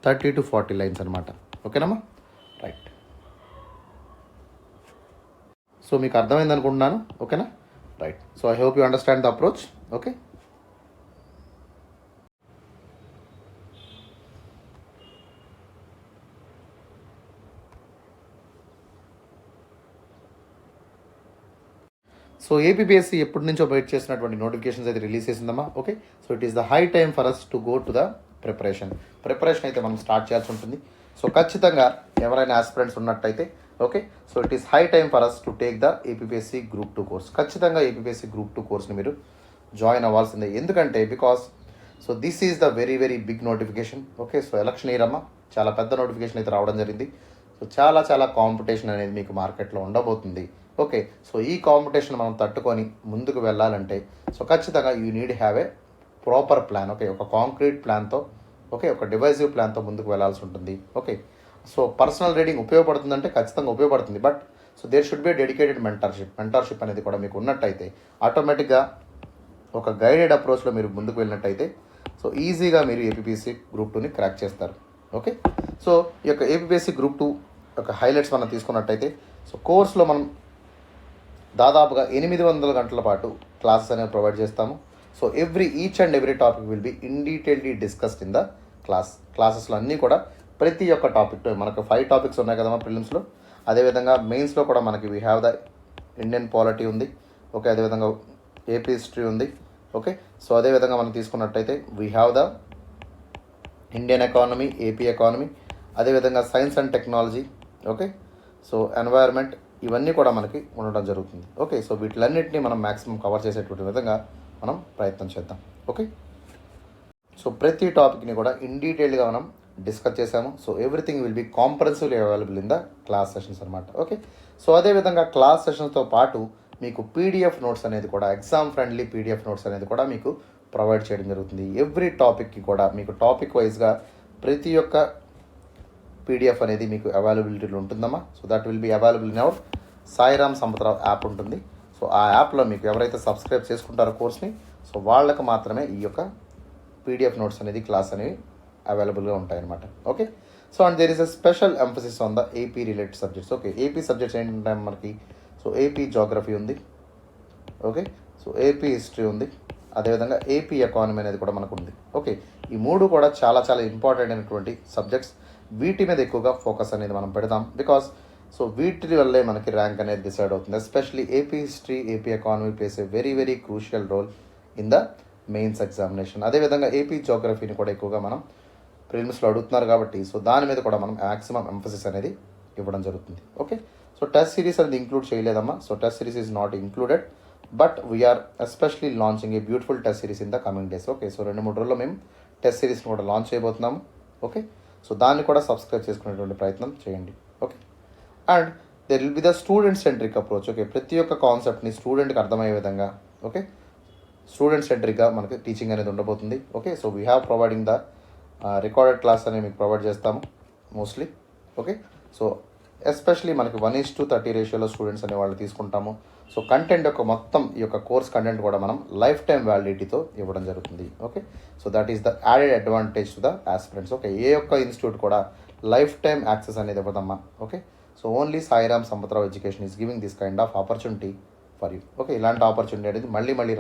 30 to 40 lines అనమాట. ఓకేనమ్మా, రైట్. సో మీకు అర్థమైంది అనుకుంటున్నాను. ఓకేనా, right. So I hope you understand the approach. Okay, so APPSC ఎప్పటి నుంచో వెయిట్ చేసినటువంటి నోటిఫికేషన్స్ అయితే రిలీజ్ చేసిందమ్మా. Okay, so it is the high time for us to go to the preparation అయితే మనం స్టార్ట్ చేయాల్సి ఉంటుంది. సో ఖచ్చితంగా ఎవరైనా ఆస్పిరెంట్స్ ఉన్నట్టయితే okay, so it is high time for us to take the APPSC group 2 course. ఖచ్చితంగా ఏపీపీఎస్సీ గ్రూప్ 2 కోర్స్ని మీరు జాయిన్ అవ్వాల్సిందే. ఎందుకంటే because so this is the very very big notification. Okay, so election year అమ్మా, చాలా పెద్ద నోటిఫికేషన్ అయితే రావడం జరిగింది. సో చాలా చాలా కాంపిటీషన్ అనేది మీకు మార్కెట్లో ఉండబోతుంది. ఓకే, సో ఈ కాంపిటీషన్ మనం తట్టుకొని ముందుకు వెళ్ళాలంటే సో ఖచ్చితంగా you need have a proper plan. Okay, ఒక కాంక్రీట్ ప్లాన్తో, ఓకే, ఒక డివైజివ్ ప్లాన్తో ముందుకు వెళ్ళాల్సి ఉంటుంది. ఓకే, సో పర్సనల్ రీడింగ్ ఉపయోగపడుతుందంటే ఖచ్చితంగా ఉపయోగపడుతుంది. But so there should be dedicated mentorship అనేది కూడా మీకు ఉన్నట్టయితే ఆటోమేటిక్గా ఒక గైడెడ్ అప్రోచ్లో మీరు ముందుకు వెళ్ళినట్టయితే సో ఈజీగా మీరు ఏపీపీఎస్సీ గ్రూప్ 2ని క్రాక్ చేస్తారు. ఓకే, సో ఈ యొక్క ఏపీపీఎస్సీ గ్రూప్ 2 యొక్క హైలైట్స్ మనం తీసుకున్నట్టయితే సో కోర్సులో మనం దాదాపుగా 800 గంటల పాటు క్లాసెస్ అనేవి ప్రొవైడ్ చేస్తాము. So each and every topic will be in detailly discussed in the క్లాసెస్లో అన్నీ కూడా ప్రతి ఒక్క టాపిక్ మనకు 5 టాపిక్స్ ఉన్నాయి కదమ్మా ప్రిలిమ్స్లో. అదేవిధంగా మెయిన్స్లో కూడా మనకి we have the Indian polity ఉంది. ఓకే, అదేవిధంగా ఏపీ హిస్టరీ ఉంది. ఓకే, సో అదేవిధంగా మనం తీసుకున్నట్టయితే we have the Indian economy, AP economy, అదేవిధంగా science and technology. Okay, so environment, ఇవన్నీ కూడా మనకి ఉండడం జరుగుతుంది. ఓకే, సో వీటిలన్నింటినీ మనం మ్యాక్సిమం కవర్ చేసేటువంటి విధంగా మనం ప్రయత్నం చేద్దాం. ఓకే, సో ప్రతి టాపిక్ని కూడా ఇన్ డీటెయిల్గా మనం డిస్కస్ చేసాము. So everything will be comprehensively available in the class sessions అనమాట. ఓకే, సో అదేవిధంగా క్లాస్ సెషన్స్తో పాటు మీకు పీడిఎఫ్ నోట్స్ అనేది కూడా ఎగ్జామ్ ఫ్రెండ్లీ పీడిఎఫ్ నోట్స్ అనేది కూడా మీకు ప్రొవైడ్ చేయడం జరుగుతుంది. ఎవ్రీ టాపిక్కి కూడా మీకు టాపిక్ వైజ్గా ప్రతి ఒక్క పీడిఎఫ్ అనేది మీకు అవైలబిలిటీలో ఉంటుందమ్మా. So that will be available in our Sairam Sampathrao app ఉంటుంది. సో ఆ యాప్లో మీకు ఎవరైతే సబ్స్క్రైబ్ చేసుకుంటారో కోర్స్ని సో వాళ్ళకు మాత్రమే ఈ యొక్క పీడిఎఫ్ నోట్స్ అనేది క్లాస్ అనేవి అవైలబుల్గా ఉంటాయన్నమాట. Okay, so and there is a special emphasis on the AP related subjects. Okay, AP subjects ఏంటంటే మనకి సో ఏపీ జోగ్రఫీ ఉంది. ఓకే, సో ఏపీ హిస్టరీ ఉంది, అదేవిధంగా ఏపీ ఎకానమీ అనేది కూడా మనకు ఉంది. ఓకే, ఈ 3 కూడా చాలా చాలా ఇంపార్టెంట్ అయినటువంటి సబ్జెక్ట్స్. వీటి మీద ఎక్కువగా ఫోకస్ అనేది మనం పెడదాం. బికాస్ సో వీటి వల్లే మనకి ర్యాంక్ అనేది డిసైడ్ అవుతుంది. Especially AP history, AP economy plays a very very crucial role in the mains examination. అదేవిధంగా ఏపీ జోగ్రఫీని కూడా ఎక్కువగా మనం ప్రిలిమ్స్లో అడుగుతున్నారు కాబట్టి సో దాని మీద కూడా మనం మ్యాక్సిమం ఎంఫసిస్ అనేది ఇవ్వడం జరుగుతుంది. ఓకే, సో టెస్ట్ సిరీస్ అనేది ఇంక్లూడ్ చేయలేదమ్మా. So test series is not included, but we're especially launching a beautiful test series in the coming days. Okay, so 2-3 రోజుల్లో మేము టెస్ట్ సిరీస్ని కూడా లాంచ్ చేయబోతున్నాము. ఓకే, సో దాన్ని కూడా సబ్స్క్రైబ్ చేసుకునేటువంటి ప్రయత్నం చేయండి. Okay, and there will be the student centric approach. Okay, ప్రతి ఒక్క కాన్సెప్ట్ని స్టూడెంట్కి అర్థమయ్యే విధంగా ఓకే స్టూడెంట్ సెంట్రిక్గా మనకి టీచింగ్ అనేది ఉండబోతుంది. Okay, so we have providing the recorded class అనేది మీకు ప్రొవైడ్ చేస్తాము మోస్ట్లీ. ఓకే, సో ఎస్పెషలీ మనకి 1:30 రేషియోలో స్టూడెంట్స్ అనే వాళ్ళు తీసుకుంటాము. సో కంటెంట్ యొక్క మొత్తం ఈ యొక్క కోర్స్ కంటెంట్ కూడా మనం లైఫ్ టైం వ్యాలిడిటీతో ఇవ్వడం జరుగుతుంది. Okay, so that is the added advantage to the aspirants. Okay, ఏ ఒక్క ఇన్స్టిట్యూట్ కూడా లైఫ్ టైం యాక్సెస్ అనేది ఇవ్వదమ్మా. Okay, so only Sairam Sampathrao education is giving this kind of opportunity for you. Okay, ఇలాంటి ఆపర్చునిటీ అనేది మళ్ళీ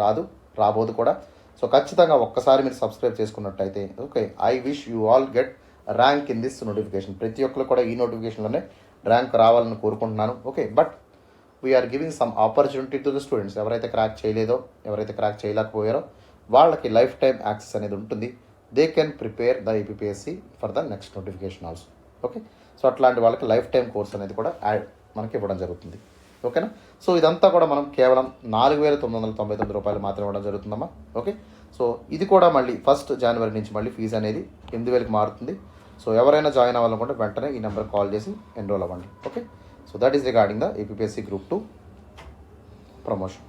రాబోదు కూడా. సో ఖచ్చితంగా ఒక్కసారి మీరు సబ్స్క్రైబ్ చేసుకున్నట్టయితే okay, I wish you all get rank in this notification. ప్రతి ఒక్కరు కూడా ఈ నోటిఫికేషన్లోనే ర్యాంక్ రావాలని కోరుకుంటున్నాను. Okay, but we're giving some opportunity to the students. ఎవరైతే క్రాక్ చేయలేదో, ఎవరైతే క్రాక్ చేయలేకపోయారో వాళ్ళకి లైఫ్ టైం యాక్సెస్ అనేది ఉంటుంది. They can prepare the APSC for the next notification also. Okay, so అట్లాంటి వాళ్ళకి లైఫ్ టైం కోర్స్ అనేది కూడా మనకి ఇవ్వడం జరుగుతుంది. ఓకేనా, సో ఇదంతా కూడా మనం కేవలం 4,999 రూపాయలు మాత్రమే ఇవ్వడం జరుగుతుందమ్మా. ఓకే, సో ఇది కూడా మళ్ళీ 1 జనవరి నుంచి మళ్ళీ ఫీజు అనేది 8,000కి మారుతుంది. సో ఎవరైనా జాయిన్ అవ్వాలనుకుంటే వెంటనే ఈ నెంబర్ కాల్ చేసి ఎన్రోల్ అవ్వండి. Okay, so that is regarding the APSC group 2 promotion.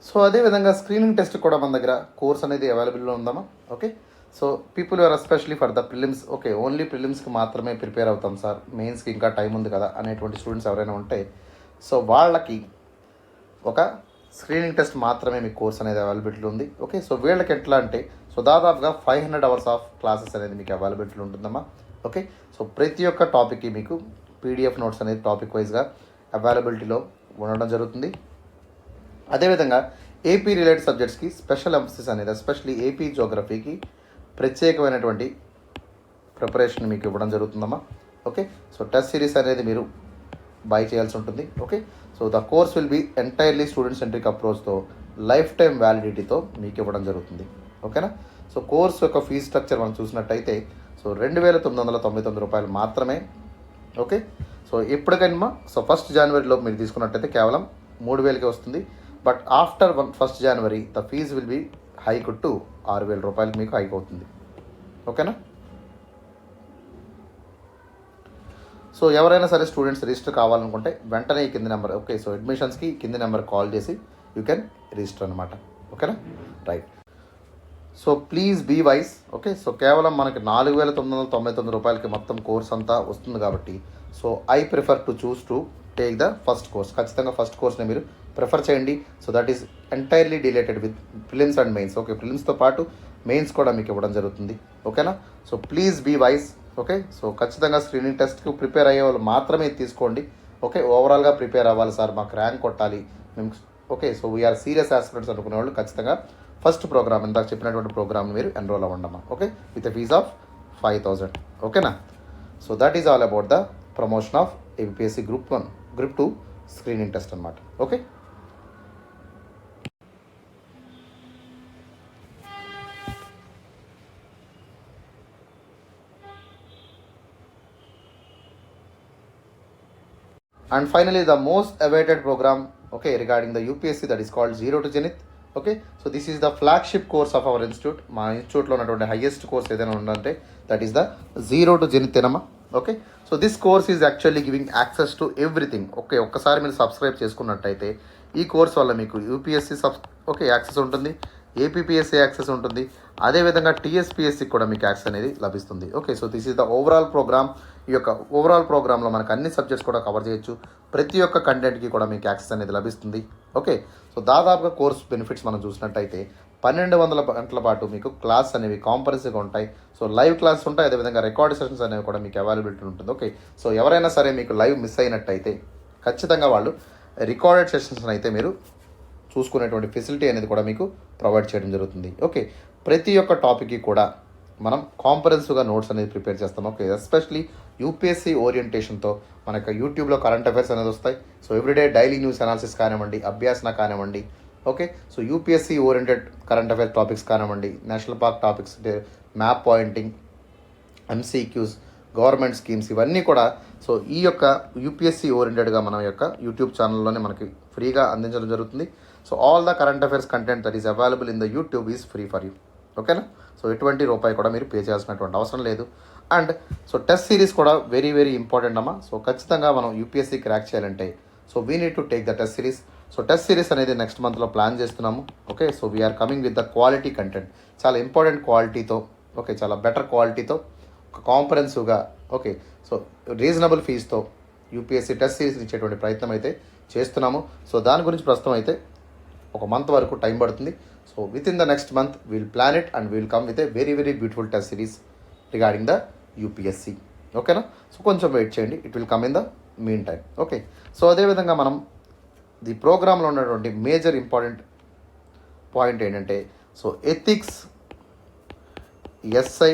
So అదేవిధంగా స్క్రీనింగ్ టెస్ట్ కూడా మన దగ్గర కోర్స్ అనేది అవైలబుల్లో ఉందమ్మా. Okay, so people are especially for the prelims. Okay, only ప్రిలిమ్స్కి మాత్రమే ప్రిపేర్ అవుతాం సార్, మెయిన్స్కి ఇంకా టైం ఉంది కదా అనేటువంటి స్టూడెంట్స్ ఎవరైనా ఉంటే సో వాళ్ళకి ఒక స్క్రీనింగ్ టెస్ట్ మాత్రమే మీ కోర్స్ అనేది అవైలబిలిటీ ఉంది. ఓకే, సో వీళ్ళకి ఎట్లా అంటే సో దాదాపుగా 500 అవర్స్ ఆఫ్ క్లాసెస్ అనేది మీకు అవైలబిలిటీ ఉంటుందమ్మా. ఓకే, సో ప్రతి ఒక్క టాపిక్కి మీకు పీడిఎఫ్ నోట్స్ అనేది టాపిక్ వైజ్గా అవైలబిలిటీలో ఉండడం జరుగుతుంది. అదేవిధంగా ఏపీ రిలేటెడ్ సబ్జెక్ట్స్కి స్పెషల్ ఎంఫసిస్ అనేది ఎస్పెషల్లీ ఏపీ జోగ్రఫీకి ప్రత్యేకమైనటువంటి ప్రిపరేషన్ మీకు ఇవ్వడం జరుగుతుందమ్మా. ఓకే, సో టెస్ట్ సిరీస్ అనేది మీరు బై చేయాల్సి ఉంటుంది. Okay, so the course will be entirely student centric అప్రోచ్తో లైఫ్ టైం వ్యాలిడిటీతో మీకు ఇవ్వడం జరుగుతుంది. ఓకేనా, సో కోర్స్ యొక్క ఫీజ్ స్ట్రక్చర్ మనం చూసినట్టయితే సో 2,999 రూపాయలు మాత్రమే. ఓకే, సో ఎప్పటికైనా సో 1 జనవరిలో మీరు తీసుకున్నట్టయితే కేవలం 3,000కి వస్తుంది. But after 1 January the fees will be hike to 6,000 రూపాయలకి మీకు హైక్ అవుతుంది. ఓకేనా, సో ఎవరైనా సరే స్టూడెంట్స్ రిజిస్టర్ కావాలనుకుంటే వెంటనే ఈ కింది నెంబర్ ఓకే సో అడ్మిషన్స్కి కింది నెంబర్ కాల్ చేసి యూ కెన్ రిజిస్టర్ అనమాట. ఓకేనా, right. So please be wise. Okay, so కేవలం మనకి 4,999 రూపాయలకి మొత్తం కోర్స్ అంతా వస్తుంది కాబట్టి so I prefer to choose to take the first course. ఖచ్చితంగా ఫస్ట్ కోర్స్ని మీరు ప్రిఫర్ చేయండి. So that is entirely related with prelims and mains. Okay, ప్రిలిమ్స్తో పాటు మెయిన్స్ కూడా మీకు ఇవ్వడం జరుగుతుంది. ఓకేనా, so please be wise. Okay, so ఖచ్చితంగా స్క్రీనింగ్ టెస్ట్కి ప్రిపేర్ అయ్యే వాళ్ళు మాత్రమే తీసుకోండి. ఓకే, ఓవరాల్గా ప్రిపేర్ అవ్వాలి సార్, మాకు ర్యాంక్ కొట్టాలి మేము. Okay, so we're serious aspirants అనుకునే వాళ్ళు ఖచ్చితంగా ఫస్ట్ ప్రోగ్రామ్ ఇందాక చెప్పినటువంటి ప్రోగ్రామ్ మీరు ఎన్రోల్ అవ్వండమ్మా. Okay, with a fee of 5,000. ఓకేనా, so that is all about the promotion of APSC group 1 group 2 screening test అనమాట. Okay, and finally the most awaited program okay regarding the UPSC, that is called Zero to Zenith. Okay, so this is the flagship course of our institute. మా ఇన్స్టిట్యూట్లో ఉన్నటువంటి హైయెస్ట్ కోర్స్ ఏదైనా ఉందంటే that is the zero to zenith ఏనమ్మా. Okay, so this course is actually giving access to everything. Okay, ఒక్కసారి మీరు సబ్స్క్రైబ్ చేసుకున్నట్టయితే ఈ కోర్స్ వల్ల మీకు యూపీఎస్సీ ఓకే యాక్సెస్ ఉంటుంది, ఏపీపీఎస్సీ యాక్సెస్ ఉంటుంది, అదేవిధంగా టీఎస్పీఎస్సీకి కూడా మీకు యాక్సెస్ అనేది లభిస్తుంది. Okay, so this is the overall program. ఈ యొక్క ఓవరాల్ ప్రోగ్రాంలో మనకు అన్ని సబ్జెక్ట్స్ కూడా కవర్ చేయొచ్చు, ప్రతి ఒక్క కంటెంట్కి కూడా మీకు యాక్సెస్ అనేది లభిస్తుంది. ఓకే, సో దాదాపుగా కోర్స్ బెనిఫిట్స్ మనం చూసినట్టయితే 1,200 గంటల పాటు మీకు క్లాస్ అనేవి కాంపల్సరీగా ఉంటాయి. సో లైవ్ క్లాస్ ఉంటాయి, అదేవిధంగా రికార్డ్ సెషన్స్ అనేవి కూడా మీకు అవైలబిలిటీ ఉంటుంది. ఓకే, సో ఎవరైనా సరే మీకు లైవ్ మిస్ అయినట్టయితే ఖచ్చితంగా వాళ్ళు రికార్డెడ్ సెషన్స్ అయితే మీరు చూసుకునేటువంటి ఫెసిలిటీ అనేది కూడా మీకు ప్రొవైడ్ చేయడం జరుగుతుంది. ఓకే, ప్రతి ఒక్క టాపిక్కి కూడా మనం కాంపరెన్సివ్గా నోట్స్ అనేది ప్రిపేర్ చేస్తాం. ఓకే, ఎస్పెషలీ యూపీఎస్సీ ఓరియంటేషన్తో మన యొక్క యూట్యూబ్లో కరెంట్ అఫైర్స్ అనేది వస్తాయి. So everyday daily news analysis కానివ్వండి, అభ్యాసన కానివ్వండి, okay, so UPSC oriented current affairs topics కానివ్వండి, national park topics, map pointing, MCQs, government schemes, ఇవన్నీ కూడా సో ఈ యొక్క యూపీఎస్సీ ఓరియంటెడ్గా మన యొక్క యూట్యూబ్ ఛానల్లోనే మనకి ఫ్రీగా అందించడం జరుగుతుంది. So all the current affairs content that is available in the YouTube is free for you. ఓకేనా? సో ఎటువంటి రూపాయి కూడా మీరు పే చేయాల్సినటువంటి అవసరం లేదు. అండ్ సో టెస్ట్ సిరీస్ కూడా వెరీ వెరీ ఇంపార్టెంట్ అమ్మా. సో ఖచ్చితంగా మనం యూపీఎస్సీ క్రాక్ చేయాలంటే so we need to take the test series. So test series అనేది నెక్స్ట్ మంత్లో ప్లాన్ చేస్తున్నాము. Okay, so we're coming with the quality content, చాలా ఇంపార్టెంట్ క్వాలిటీతో, ఓకే, చాలా బెటర్ క్వాలిటీతో, ఒక కాంపరెన్సివ్గా, ఓకే, సో రీజనబుల్ ఫీజుతో యూపీఎస్సీ టెస్ట్ సిరీస్ ఇచ్చేటువంటి ప్రయత్నం అయితే చేస్తున్నాము. సో దాని గురించి ప్రస్తుతం అయితే ఒక మంత్ వరకు టైం పడుతుంది. So with in the next month wheel plan it and we'll come with a very very beautiful test series regarding the UPSC. ఓకేనా? సో కొంచెం వెయిట్ చేయండి, it will come in the mean time. Okay, so అదేవిధంగా మనం ది ప్రోగ్రాంలో ఉన్నటువంటి మేజర్ ఇంపార్టెంట్ పాయింట్ ఏంటంటే so ethics, SI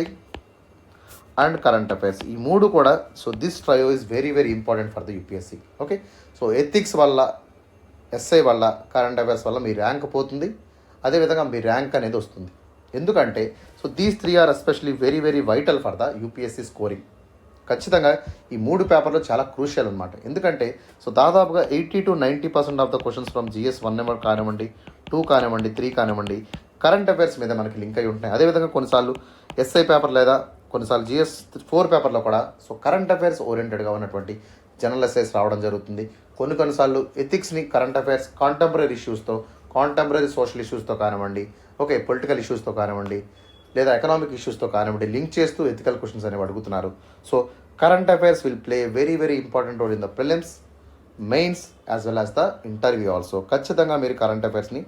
and current affairs, ఈ మూడు కూడా so this trio is very very important for the UPSC. Okay, so ethics వల్ల, ఎస్ఐ వల్ల, కరెంట్ అఫైర్స్ వల్ల మీ ర్యాంక్ పోతుంది, అదేవిధంగా మీ ర్యాంక్ అనేది వస్తుంది. ఎందుకంటే so these three are especially very very vital for the UPSC scoring. ఖచ్చితంగా ఈ మూడు పేపర్లు చాలా క్రూషియల్ అనమాట. ఎందుకంటే సో దాదాపుగా 80 to 90% of the questions from GS 1 number కానివ్వండి, 2 కానివ్వండి, 3 కానివ్వండి, కరెంట్ అఫైర్స్ మీద మనకి లింక్ అయి ఉంటున్నాయి. అదేవిధంగా కొన్నిసార్లు ఎస్ఐ పేపర్ లేదా కొన్నిసార్లు జిఎస్ 4 పేపర్లో కూడా సో కరెంట్ అఫైర్స్ ఓరియంటెడ్గా ఉన్నటువంటి జనరల్ ఎస్ఐస్ రావడం జరుగుతుంది. కొన్నిసార్లు ఎథిక్స్ని కరెంట్ అఫైర్స్ కాంటెంపరీ ఇష్యూస్తో, కాంటెంపరీ సోషల్ ఇష్యూస్తో కానివ్వండి, ఓకే, పొలిటికల్ ఇష్యూస్తో కానివ్వండి, లేదా ఎకనామిక్ ఇష్యూస్తో కానివ్వండి, లింక్ చేస్తూ ఎథికల్ క్వశ్చన్స్ అనేవి అడుగుతున్నారు. So current affairs will play very very important role in the prelims, mains as well as the interview also. ఖచ్చితంగా మీరు కరెంట్ అఫైర్స్ని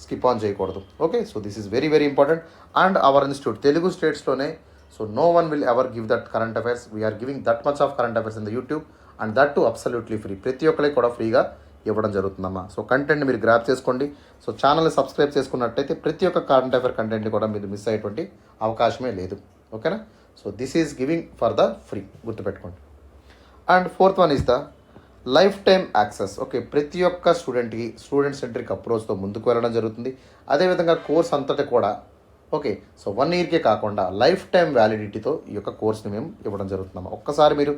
స్కిప్ ఆన్ చేయకూడదు. Okay, so this is very very important. And our institute Telugu స్టేట్స్లోనే so no one will ever give that current affairs. We're giving that much of current affairs in the YouTube and that to absolutely free. ప్రతి ఒక్కరికి కూడా ఫ్రీగా ఇవ్వడం జరుగుతుందమ్మా. సో కంటెంట్ మీరు గ్రాప్ చేసుకోండి. సో ఛానల్ని సబ్స్క్రైబ్ చేసుకున్నట్టయితే ప్రతి ఒక్క కరెంట్ అఫైర్ కంటెంట్ని కూడా మీరు మిస్ అయ్యేటువంటి అవకాశమే లేదు. ఓకేనా? So this is giving for the free, గుర్తుపెట్టుకోండి. And fourth one is the life time access. Okay, ప్రతి ఒక్క స్టూడెంట్కి స్టూడెంట్ సెంట్రిక్ అప్రోచ్తో ముందుకు వెళ్ళడం జరుగుతుంది. అదేవిధంగా కోర్స్ అంతటా కూడా ఓకే, సో 1 ఇయర్కే కాకుండా లైఫ్ టైం వ్యాలిడిటీతో ఈ యొక్క కోర్స్ని మేము ఇవ్వడం జరుగుతున్నాము. ఒక్కసారి మీరు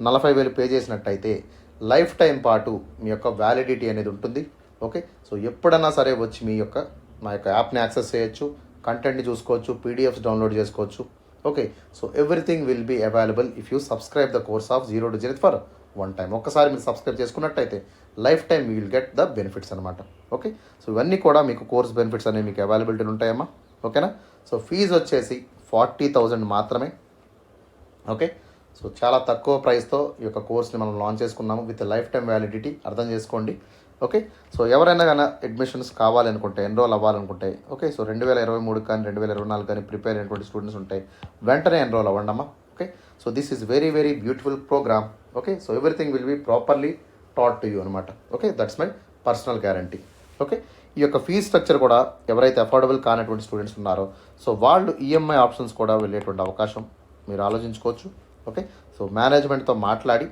40,000 పే చేసినట్టయితే లైఫ్ టైం పాటు మీ యొక్క వ్యాలిడిటీ అనేది ఉంటుంది. ఓకే, సో ఎప్పుడన్నా సరే వచ్చి మా యొక్క యాప్ని యాక్సెస్ చేయొచ్చు, కంటెంట్ని చూసుకోవచ్చు, పీడిఎఫ్స్ డౌన్లోడ్ చేసుకోవచ్చు. Okay, so everything will be available if you subscribe the course of 0 to Zenith for 1 time. ఒక్కసారి మీరు సబ్స్క్రైబ్ చేసుకున్నట్టయితే lifetime you will get the benefits అనమాట. ఓకే, సో ఇవన్నీ కూడా మీకు కోర్స్ బెనిఫిట్స్ అనేవి మీకు అవైలబిలిటీ ఉంటాయమ్మా. ఓకేనా? సో ఫీజు వచ్చేసి 40,000 మాత్రమే. ఓకే, సో చాలా తక్కువ ప్రైస్తో ఈ యొక్క కోర్స్ని మనం లాంచ్ చేసుకున్నాము విత్ లైఫ్ టైం వ్యాలిడిటీ. అర్థం చేసుకోండి. ఓకే, సో ఎవరైనా కానీ అడ్మిషన్స్ కావాలనుకుంటే, ఎన్రోల్ అవ్వాలనుకుంటే, ఓకే, సో 2023 కానీ 2024 కానీ ప్రిపేర్ అయినటువంటి స్టూడెంట్స్ ఉంటాయి, వెంటనే ఎన్రోల్ అవ్వండమ్మా. Okay, so this is very very beautiful program. Okay, so everything will be properly taught to you అనమాట. Okay, that's my personal guarantee. Okay, ఈ యొక్క ఫీజ్ స్ట్రక్చర్ కూడా ఎవరైతే అఫోర్డబుల్ కానటువంటి స్టూడెంట్స్ ఉన్నారో సో వాళ్ళు ఈఎంఐ ఆప్షన్స్ కూడా వెళ్ళేటువంటి అవకాశం మీరు ఆలోచించుకోవచ్చు. ఓకే, సో మేనేజ్మెంట్తో మాట్లాడి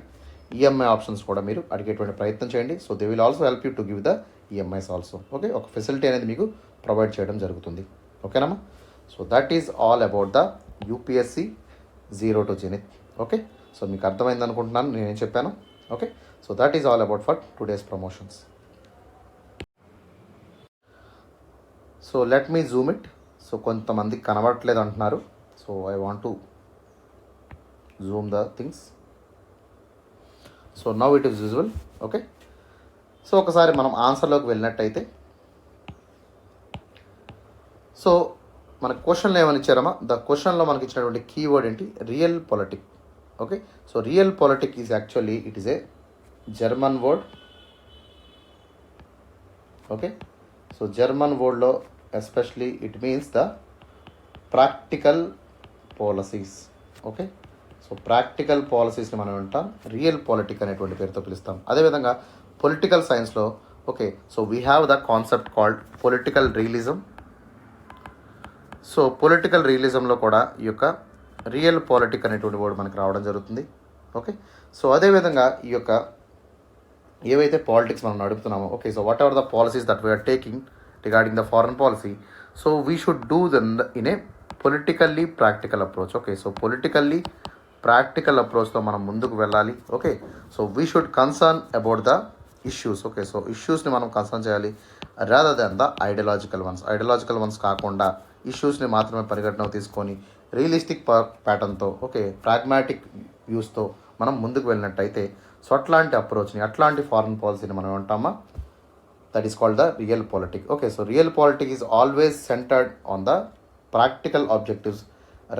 ఈఎంఐ ఆప్షన్స్ కూడా మీరు అడిగేటువంటి ప్రయత్నం చేయండి. So they will also help you to give the EMIs also. Okay, ఒక ఫెసిలిటీ అనేది మీకు ప్రొవైడ్ చేయడం జరుగుతుంది. ఓకేనమ్మా? So that is all about the UPSC 0 to Zenith. Okay, so మీకు అర్థమైంది అనుకుంటున్నాను నేనేం చెప్పాను. Okay, so that is all about for today's promotions. So let me Zoom it. So కొంతమంది కనబడట్లేదు అంటున్నారు. So I want to Zoom the things. So now it is visual. Okay, so ఒకసారి మనం ఆన్సర్లోకి వెళ్ళినట్టయితే సో మనకు క్వశ్చన్లో ఏమని ఇచ్చారమ్మా? ద క్వశ్చన్లో మనకి ఇచ్చినటువంటి కీవర్డ్ ఏంటి? Realpolitik. Okay, so realpolitik is actually it is a German word. Okay, so German వర్డ్లో especially it means the practical policies. Okay, so practical పాలసీస్ని మనం అంటాం రియల్ పొలిటిక్ అనేటువంటి పేరుతో పిలుస్తాం. అదేవిధంగా పొలిటికల్ సైన్స్లో okay, so we have the concept called political realism. So political రియలిజంలో కూడా ఈ యొక్క రియల్ పాలిటిక్ అనేటువంటి వర్డ్ మనకు రావడం జరుగుతుంది. ఓకే, సో అదేవిధంగా ఈ యొక్క ఏవైతే పాలిటిక్స్ మనం నడుపుతున్నామో, okay, so whatever the policies that we're taking regarding the foreign policy, so we should do in a politically practical approach. Okay, so politically practical అప్రోచ్తో మనం ముందుకు వెళ్ళాలి. Okay, so we should concern about the issues. Okay, so ఇష్యూస్ని మనం కన్సర్న్ చేయాలి rather than the ideological ones కాకుండా ఇష్యూస్ని మాత్రమే పరిగణన తీసుకొని రియలిస్టిక్ ప్యాటర్న్తో, ఓకే, ప్రాగ్మాటిక్ వ్యూస్తో మనం ముందుకు వెళ్ళినట్టయితే, సో అట్లాంటి అప్రోచ్ని, అట్లాంటి ఫారెన్ పాలసీని మనం ఏమంటామా, that is called the realpolitik. Okay, so realpolitik is always centred on the practical objectives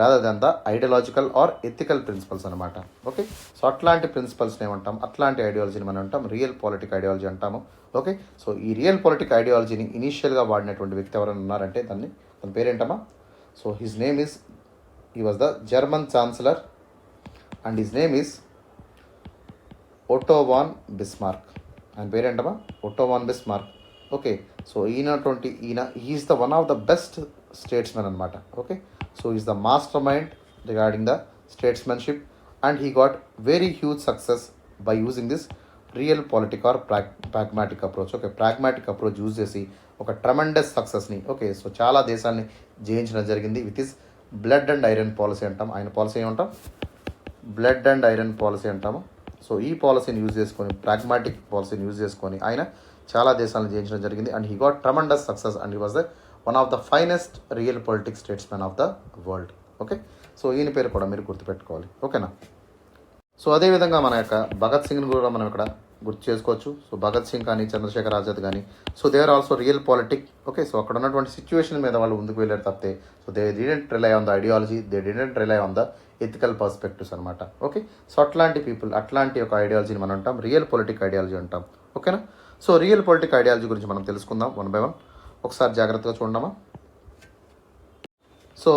rather than the ideological or ethical principles అనమాట. ఓకే, సో అట్లాంటి ప్రిన్సిపల్స్ని ఏమంటాం, అట్లాంటి ఐడియాలజీని మనం అంటాం రియల్ పాలిటిక్ ఐడియాలజీ అంటాము. ఓకే, సో ఈ రియల్ పాలిటిక్ ఐడియాలజీని ఇనీషియల్గా వాడినటువంటి వ్యక్తి ఎవరైనా ఉన్నారంటే తన పేరేంటమ్మా, so his name is, he was the German chancellor and his name is ఓటో వాన్ బిస్మార్క్. ఆయన పేరేంటమ్మా, Otto von Bismarck. Okay, so ఈయన he is the one of the best statesmen అనమాట. Okay, so is the mastermind regarding the statesmanship and he got very huge success by using this realpolitik or pragmatic approach. Okay, pragmatic approach use చేసి ఒక ట్రమెండస్ సక్సెస్ని, ఓకే, సో చాలా దేశాన్ని జయించడం జరిగింది with is blood and iron policy అంటాం. ఆయన పాలసీ ఏమంటాం, బ్లడ్ అండ్ ఐరన్ పాలసీ అంటాము. సో ఈ పాలసీని యూజ్ చేసుకొని, ప్రాగ్మాటిక్ పాలసీని యూజ్ చేసుకొని ఆయన చాలా దేశాలను జయించడం జరిగింది and he got tremendous success and he was the one of the finest real politic statesmen of the world. Okay, so ఈయన పేరు కూడా మీరు గుర్తుపెట్టుకోవాలి. ఓకేనా, సో అదేవిధంగా మన యొక్క భగత్ సింగ్ని కూడా మనం ఇక్కడ గుర్తు చేసుకోవచ్చు. సో భగత్ సింగ్ కానీ చంద్రశేఖర్ ఆజాద్ కానీ, so they are also realpolitik. Okay, so అక్కడ ఉన్నటువంటి సిచ్యువేషన్ మీద వాళ్ళు ముందుకు వెళ్ళారు తప్పితే, so they didn't rely on the ideology, they didn't rely on the ethical perspectives అనమాట. ఓకే, సో అట్లాంటి పీపుల్, అట్లాంటి ఒక ఐడియాలజీని మనం అంటాం రియల్ పొలిటిక్ ఐడియాలజీ అంటాం. ఓకేనా, సో రియల్ పొలిటిక్ ఐడియాలజీ గురించి మనం తెలుసుకుందాం వన్ బై వన్. ఒకసారి జాగ్రత్తగా చూడమా. So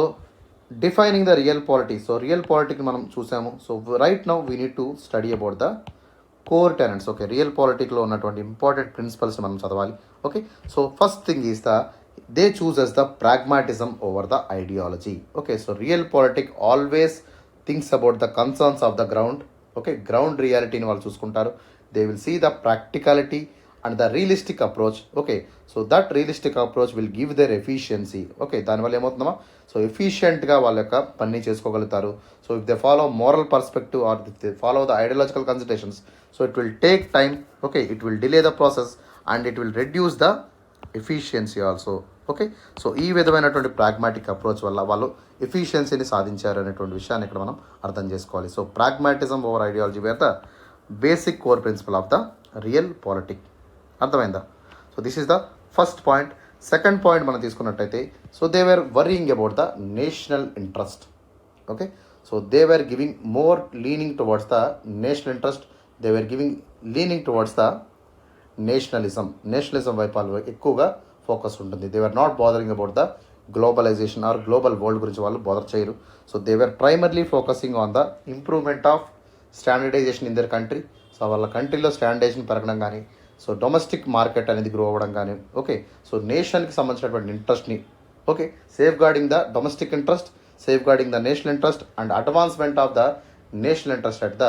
defining the real politics, so real పాలిటిక్ని మనం చూసాము. So right now we need to study about the core tenets. Okay, real పాలిటిక్లో ఉన్నటువంటి ఇంపార్టెంట్ ప్రిన్సిపల్స్ని మనం చదవాలి. Okay, so first thing is they choose as the pragmatism over the ideology. Okay, so real politic always thinks about the concerns of the ground. Okay, ground reality ni వాళ్ళు చూసుకుంటారు. They will see the practicality and the realistic approach. Okay, so that realistic approach will give their efficiency. Okay, దానివల్ల ఏమవుతుందమ్మా, సో ఎఫిషియెంట్గా వాళ్ళ యొక్క పని చేసుకోగలుగుతారు. So if they follow moral perspective are if they follow the ideological considerations, so it will take time. Okay, it will delay the process and it will reduce the efficiency also. Okay, so ఈ విధమైనటువంటి ప్రాగ్మాటిక్ అప్రోచ్ వల్ల వాళ్ళు ఎఫిషియన్సీని సాధించారు అనేటువంటి విషయాన్ని ఇక్కడ మనం అర్థం చేసుకోవాలి. So pragmatism over ideology where the basic core principle of the realpolitik. అర్థమైందా? So this is the first point. Second point మనం తీసుకున్నట్టయితే, so they were worrying about the national interest. Okay, so they were giving more leaning towards the national interest, they were giving leaning towards the nationalism వైపు వాళ్ళు ఎక్కువగా ఫోకస్ ఉంటుంది. They were not bothering about the globalisation or global world గురించి వాళ్ళు బాదర్ చేయరు. So they were primarily focusing on the improvement of standardisation in their country. So వాళ్ళ కంట్రీలో స్టాండర్డైజేషన్ పెరగడం కానీ, సో డొమెస్టిక్ మార్కెట్ అనేది గ్రో అవ్వడం కానీ, ఓకే, సో నేషన్కి సంబంధించినటువంటి ఇంట్రెస్ట్ని, okay, safeguarding the domestic interest, safeguarding the national interest and advancement of the national interest at the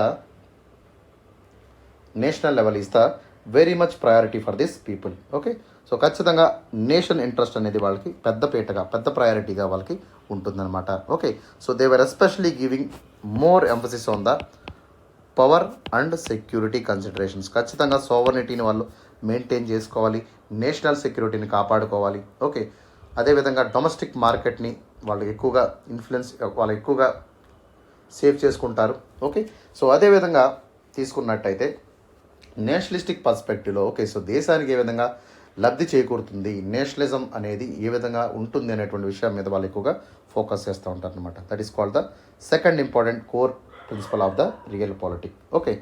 national level is the very much priority for this people. Okay, so ఖచ్చితంగా నేషన్ ఇంట్రెస్ట్ అనేది వాళ్ళకి పెద్ద ప్రయారిటీగా వాళ్ళకి ఉంటుందన్నమాట. Okay, so they were especially giving more emphasis on the power and security considerations. ఖచ్చితంగా సోవర్నిటీని వాళ్ళు మెయింటైన్ చేసుకోవాలి, నేషనల్ సెక్యూరిటీని కాపాడుకోవాలి. ఓకే, అదేవిధంగా డొమెస్టిక్ మార్కెట్ని వాళ్ళు ఎక్కువగా సేవ్ చేసుకుంటారు. ఓకే, సో అదేవిధంగా తీసుకున్నట్టయితే నేషనలిస్టిక్ పర్స్పెక్టివ్లో, ఓకే, సో దేశానికి ఏ విధంగా లబ్ధి చేకూరుతుంది, నేషనలిజం అనేది ఏ విధంగా ఉంటుంది అనేటువంటి విషయం మీద వాళ్ళు ఎక్కువగా ఫోకస్ చేస్తూ ఉంటారు అనమాట. That is called the second important core principle of the realpolitik. Okay,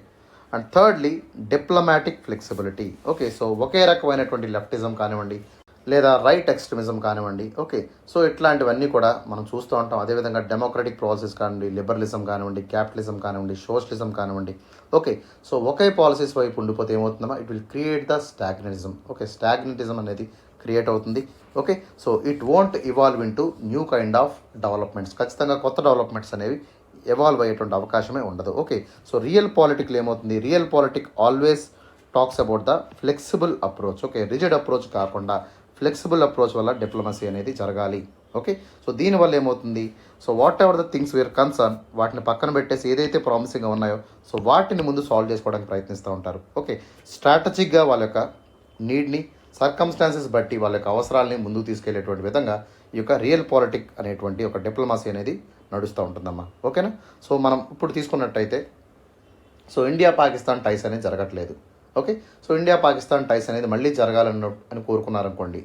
and thirdly diplomatic flexibility. Okay, so ఒకే రకమైనటువంటి లెఫ్టిజం కానివ్వండి లేదా రైట్ ఎక్స్ట్రీమిజం కానివ్వండి, ఓకే, సో ఇట్లాంటివన్నీ కూడా మనం చూస్తూ ఉంటాం. అదేవిధంగా డెమోక్రటిక్ ప్రాసెస్ కానివ్వండి, లిబరలిజం కానివ్వండి, క్యాపిటలిజం కానివ్వండి, సోషలిజం కానివ్వండి, ఓకే, సో ఒకే పాలసీస్ వైపు ఉండిపోతే ఏమవుతుందమ్మా, it will create the stagnatism. Okay, stagnatism అనేది క్రియేట్ అవుతుంది. Okay, so it won't evolve in to new kind of developments. ఖచ్చితంగా కొత్త డెవలప్మెంట్స్ అనేవి ఎవాల్వ్ అయ్యేటువంటి అవకాశమే ఉండదు. ఓకే, సో రియల్ పాలిటిక్లో ఏమవుతుంది, realpolitik always talks about the flexible approach. Okay, rigid approach కాకుండా ఫ్లెక్సిబుల్ అప్రోచ్ వల్ల డిప్లొమసీ అనేది జరగాలి. ఓకే, సో దీనివల్ల ఏమవుతుంది, so whatever the things were concern వాటిని పక్కన పెట్టేసి ఏదైతే ప్రామిసింగ్గా ఉన్నాయో సో వాటిని ముందు సాల్వ్ చేసుకోవడానికి ప్రయత్నిస్తూ ఉంటారు. ఓకే, స్ట్రాటజిక్గా వాళ్ళ యొక్క నీడ్ని సర్కమ్స్టాన్సెస్ బట్టి వాళ్ళ యొక్క అవసరాలని ముందుకు తీసుకెళ్లేటువంటి విధంగా ఈ యొక్క రియల్ పాలిటిక్ అనేటువంటి ఒక డిప్లొమసీ అనేది నడుస్తూ ఉంటుందమ్మా. ఓకేనా, సో మనం ఇప్పుడు తీసుకున్నట్టయితే సో ఇండియా పాకిస్తాన్ టైస్ అనేది జరగట్లేదు. ఓకే, సో ఇండియా పాకిస్తాన్ టైస్ అనేది మళ్ళీ జరగాలని కోరుకున్నారనుకోండి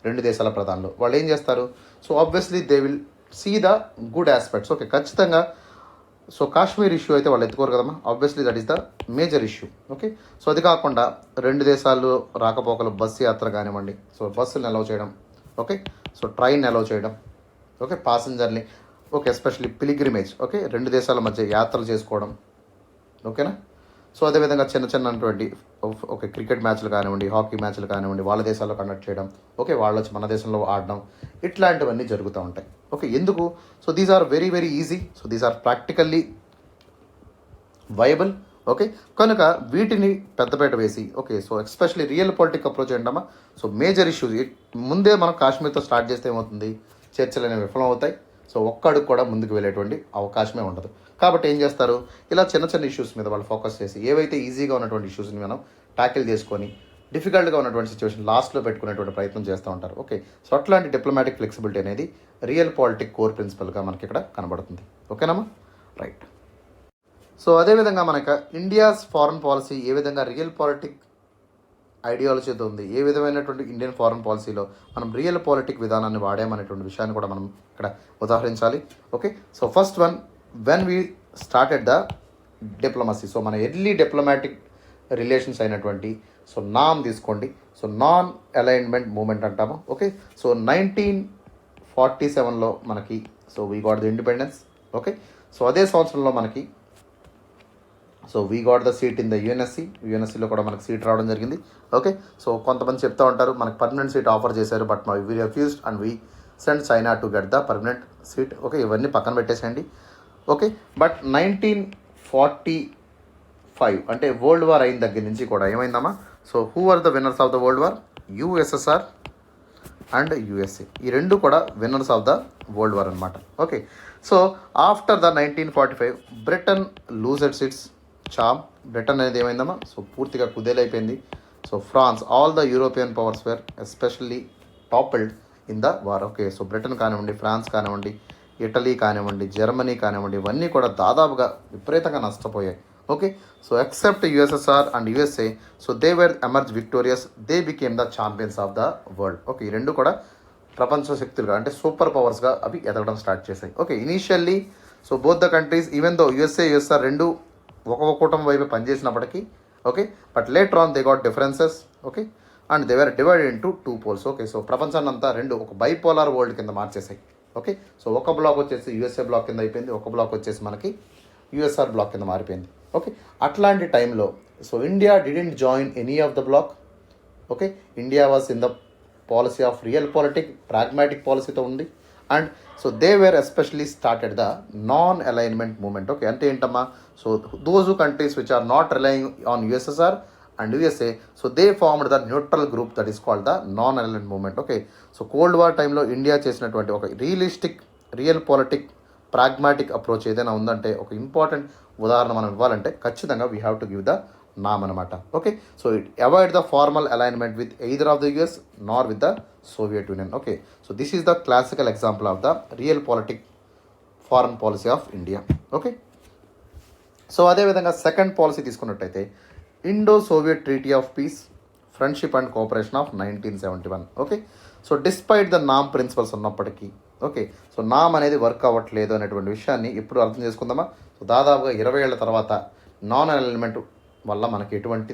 రెండు దేశాల ప్రధానులు, వాళ్ళు ఏం చేస్తారు, so obviously they will see the good aspects. Okay, ఖచ్చితంగా సో కాశ్మీర్ ఇష్యూ అయితే వాళ్ళు ఎత్తుకోరు కదమ్మా, obviously that is the major issue. Okay, so అది కాకుండా రెండు దేశాలు రాకపోకలు బస్సు యాత్ర కానివ్వండి, సో బస్సులను అలౌ చేయడం, ఓకే, సో ట్రైన్ అలౌ చేయడం, ఓకే, ప్యాసింజర్ని, ఓకే, ఎస్పెషల్లీ పిలిగ్రిమేజ్, ఓకే, రెండు దేశాల మధ్య యాత్రలు చేసుకోవడం. ఓకేనా, సో అదేవిధంగా చిన్న చిన్నటువంటి ఓకే క్రికెట్ మ్యాచ్లు కానివ్వండి, హాకీ మ్యాచ్లు కానివ్వండి వాళ్ళ దేశాల్లో కండక్ట్ చేయడం, ఓకే, వాళ్ళు వచ్చి మన దేశంలో ఆడడం, ఇట్లాంటివన్నీ జరుగుతూ ఉంటాయి. ఓకే, ఎందుకు, so these are very very easy, so these are practically viable. Okay, కనుక వీటిని పెద్దపేట వేసి, okay, so especially realpolitik approach ఏంటమ్మా, సో మేజర్ ఇష్యూస్ ముందే మనం కాశ్మీర్తో స్టార్ట్ చేస్తే ఏమవుతుంది, చర్చలు అనేవి విఫలం అవుతాయి. సో ఒక్క అడుగు కూడా ముందుకు వెళ్ళేటువంటి అవకాశమే ఉండదు. కాబట్టి ఏం చేస్తారు, ఇలా చిన్న చిన్న ఇష్యూస్ మీద వాళ్ళు ఫోకస్ చేసి ఏవైతే ఈజీగా ఉన్నటువంటి ఇష్యూస్ని మనం ట్యాకిల్ చేసుకొని డిఫికల్ట్గా ఉన్నటువంటి సిచ్యువేషన్ లాస్ట్లో పెట్టుకునేటువంటి ప్రయత్నం చేస్తూ ఉంటారు. ఓకే, సో అట్లాంటి డిప్లొమాటిక్ ఫ్లెక్సిబిలిటీ అనేది రియల్ పాలిటిక్ కోర్ ప్రిన్సిపల్గా మనకి ఇక్కడ కనబడుతుంది. ఓకేనమ్మా, రైట్. సో అదేవిధంగా మనకు ఇండియాస్ ఫారెన్ పాలసీ ఏ విధంగా రియల్ పాలిటిక్ ఐడియాలజీతో ఉంది, ఏ విధమైనటువంటి ఇండియన్ ఫారెన్ పాలసీలో మనం రియల్ పాలిటిక్ విధానాన్ని వాడామనేటువంటి విషయాన్ని కూడా మనం ఇక్కడ ఉదాహరించాలి. Okay, so first one, when we started the diplomacy, so మన ఎర్లీ డిప్లొమాటిక్ రిలేషన్స్ అయినటువంటి సో నామ్ తీసుకోండి, సో నాన్ అలైన్మెంట్ మూమెంట్ అంటాము. ఓకే, సో 1947లో మనకి so we got the independence. Okay, so అదే సంవత్సరంలో మనకి so we got the seat in the యూఎన్ఎస్సీలో కూడా మనకు సీట్ రావడం జరిగింది. ఓకే, సో కొంతమంది చెప్తూ ఉంటారు మనకు పర్మనెంట్ సీట్ ఆఫర్ చేశారు, but we refused and we send China to get the permanent seat. Okay, ఇవన్నీ పక్కన పెట్టేసేయండి. ఓకే, బట్ 1945 అంటే వరల్డ్ వార్ అయిన దగ్గర నుంచి కూడా ఏమైందమ్మా, so who are the winners of the world war, USSR and USA, ఈ రెండు కూడా winners of the world war అనమాట. Okay, so after the 1945 Britain losed its charm. Britain అనేది ఏమైందమ్మా, సో పూర్తిగా కుదేలైపోయింది. So France, all the European powers were especially toppled in the war. Okay, so Britain కానివ్వండి, ఫ్రాన్స్ కానివ్వండి, ఇటలీ కానివ్వండి, జర్మనీ కానివ్వండి, ఇవన్నీ కూడా దాదాపుగా విపరీతంగా నష్టపోయాయి. Okay, so except USSR and USA, so they wear emerge victorious, they became the champions of the world. Okay, ఈ రెండు కూడా ప్రపంచ శక్తులుగా అంటే సూపర్ పవర్స్గా అవి ఎదగడం స్టార్ట్ చేశాయి. Okay, initially so both the countries even though USSR రెండు ఒక్కొక్క కూటమి వైపు పనిచేసినప్పటికీ, okay, but later on they got differences. Okay, and they were divided into two poles. Okay, so ప్రపంచాన్ని అంతా రెండు ఒక బైపోలార్ వరల్డ్ కింద మార్చేసాయి. ఓకే, సో ఒక బ్లాక్ వచ్చేసి యూఎస్ఏ బ్లాక్ కింద అయిపోయింది, ఒక బ్లాక్ వచ్చేసి మనకి యుఎస్ఆర్ బ్లాక్ కింద మారిపోయింది. ఓకే, అట్లాంటి టైంలో so India didn't join any of the bloc. Okay, India was in the policy of realpolitik pragmatic పాలసీతో ఉంది. And so they were especially started the non alignment movement. Okay, అంటే ఏంటమ్మా, so those countries which are not relying on USSR and USA, so they formed the neutral group that is called the non-aligned movement. Okay, so cold war టైంలో ఇండియా చేసినటువంటి ఒక realistic realpolitik pragmatic approach ఏదైనా ఉందంటే ఒక ఇంపార్టెంట్ ఉదాహరణ మనం ఇవ్వాలంటే ఖచ్చితంగా we have to give the NAM అనమాట. Okay, so it avoid the formal alignment with either of the US nor with the Soviet Union. Okay, so this is the classical example of the realpolitik foreign policy of India. Okay, so అదేవిధంగా సెకండ్ పాలసీ తీసుకున్నట్టయితే Indo Soviet treaty of peace, friendship and cooperation of 1971. Okay, so despite the NAM principles ఉన్నప్పటికీ, ఓకే, సో నామ్ అనేది వర్క్ అవ్వట్లేదు అనేటువంటి విషయాన్ని ఇప్పుడు అర్థం చేసుకుందామా. సో దాదాపుగా 20 ఏళ్ల తర్వాత నాన్ అలైన్మెంట్ వల్ల మనకి ఎటువంటి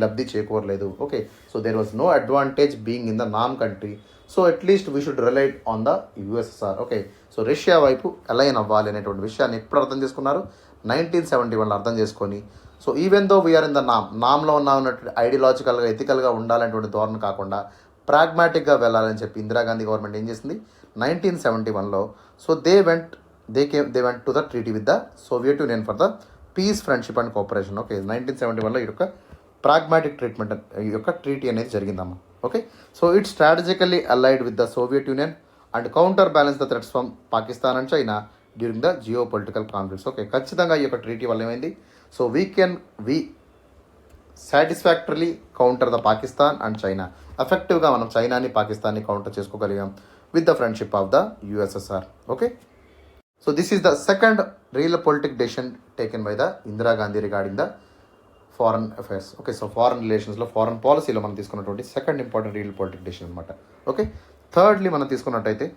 లబ్ధి చేకూరలేదు. Okay, so there was no advantage being in the NAM country, so at least we should rely on the USSR. Okay, so Russia వైపు అలైన్ అవ్వాలి అనేటువంటి విషయాన్ని ఎప్పుడు అర్థం చేసుకున్నారు, 1971 అర్థం చేసుకొని, so even though we're in the నామ్లో ఉన్నటువంటి ఐడియాలజికల్గా ఎథికల్గా ఉండాలనేటువంటి ధోరణి కాకుండా ప్రాగ్మాటిక్గా వెళ్ళాలని చెప్పి ఇందిరాగాంధీ గవర్నమెంట్ ఏం చేసింది 1971లో. So they went to the treaty with the Soviet union for the piece, friendship and cooperation. Okay, 1971లో ఈ యొక్క ప్రాగ్మాటిక్ ట్రీట్మెంట్, ఈ యొక్క ట్రీటీ అనేది జరిగిందమ్మా. Okay, so it strategically allied with the Soviet union and counter balance the threats from Pakistan and China during the geo political conflicts. Okay, ఖచ్చితంగా ఈ యొక్క ట్రీటీ వల్ల ఏమైంది, so we సాటిస్ఫాక్టరీలీ counter the Pakistan and China. ఎఫెక్టివ్గా మనం చైనాని పాకిస్తాన్ని కౌంటర్ చేసుకోగలిగాం with the friendship of the USSR. Okay, so this is the second realpolitik decision taken by the Indira Gandhi regarding the foreign affairs. Okay, so foreign రిలేషన్స్లో, ఫారెన్ పాలసీలో మనం తీసుకున్నటువంటి second important realpolitik decision అనమాట. ఓకే, థర్డ్లీ మనం తీసుకున్నట్టయితే,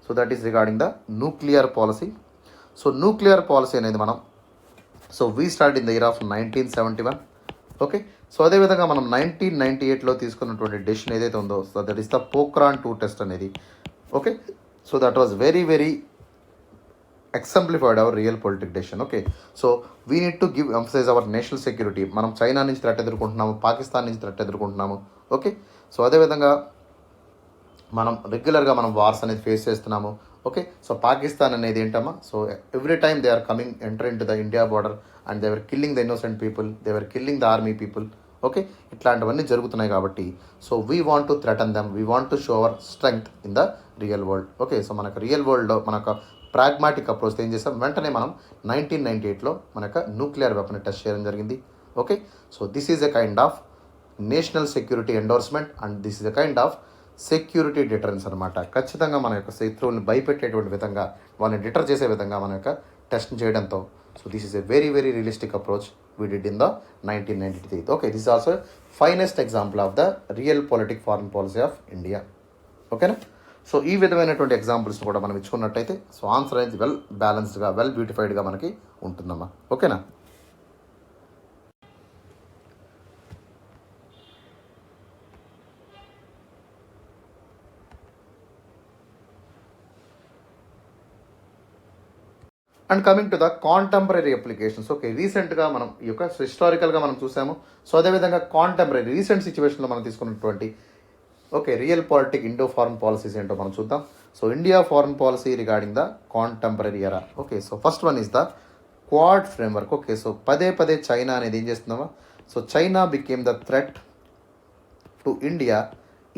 so that is regarding the nuclear policy. So nuclear policy అనేది మనం, so we start in the year of 1971. Okay, so అదేవిధంగా మనం 1998లో తీసుకున్నటువంటి డెసిషన్ ఏదైతే ఉందో, so that is the Pokhran 2 test అనేది. Okay, so that was very very exemplified our realpolitik decision. Okay, so we need to give emphasise our national security. మనం చైనా నుంచి థ్రెట్ ఎదుర్కొంటున్నాము, పాకిస్తాన్ నుంచి థ్రెట్ ఎదుర్కొంటున్నాము. ఓకే, సో అదేవిధంగా మనం రెగ్యులర్గా మనం వార్స్ అనేది ఫేస్ చేస్తున్నాము. ఓకే, సో పాకిస్తాన్ అనేది ఏంటమ్మా, so every time they are coming enter into the India border and they were killing the innocent people, they were killing the army people. Okay, ఇట్లాంటివన్నీ జరుగుతున్నాయి కాబట్టి, so we want to threaten them, we want to show our strength in the real world. Okay, so మనకు రియల్ వరల్డ్లో మనకు ప్రాగ్మాటిక్ అప్రోచ్ ఏం చేస్తాం, వెంటనే మనం 1998లో మనకు న్యూక్లియర్ వెపన్ టెస్ట్ చేయడం జరిగింది. Okay, so this is a kind of national security endorsement and this is a kind of security deterrence అనమాట. ఖచ్చితంగా మన యొక్క శత్రువుని భయపెట్టేటువంటి విధంగా, వాళ్ళని డిటర్ చేసే విధంగా మన యొక్క టెస్ట్ చేయడంతో, so this is a very very realistic approach we did in the 1993. Okay, this also finest example of the real politic foreign policy of India. ఓకేనా, సో ఈ విధమైనటువంటి ఎగ్జాంపుల్స్ కూడా మనం ఇచ్చుకున్నట్టయితే, సో ఆన్సర్ అనేది వెల్ బ్యాలెన్స్డ్గా, వెల్ బ్యూటిఫైడ్గా మనకి ఉంటుందమ్మా. ఓకేనా, and coming to the contemporary applications. Okay, రీసెంట్గా మనం ఈ యొక్క హిస్టారికల్గా మనం చూసాము. సో అదేవిధంగా కాంటెంపరీ రీసెంట్ సిచ్యువేషన్లో మనం తీసుకున్నటువంటి okay realpolitik Indo foreign policies ఏంటో మనం చూద్దాం. So India foreign policy regarding the contemporary era. Okay, so first one is the Quad framework. Okay, so పదే పదే చైనా అనేది ఏం చేస్తుందమ్మా, so China became the threat to India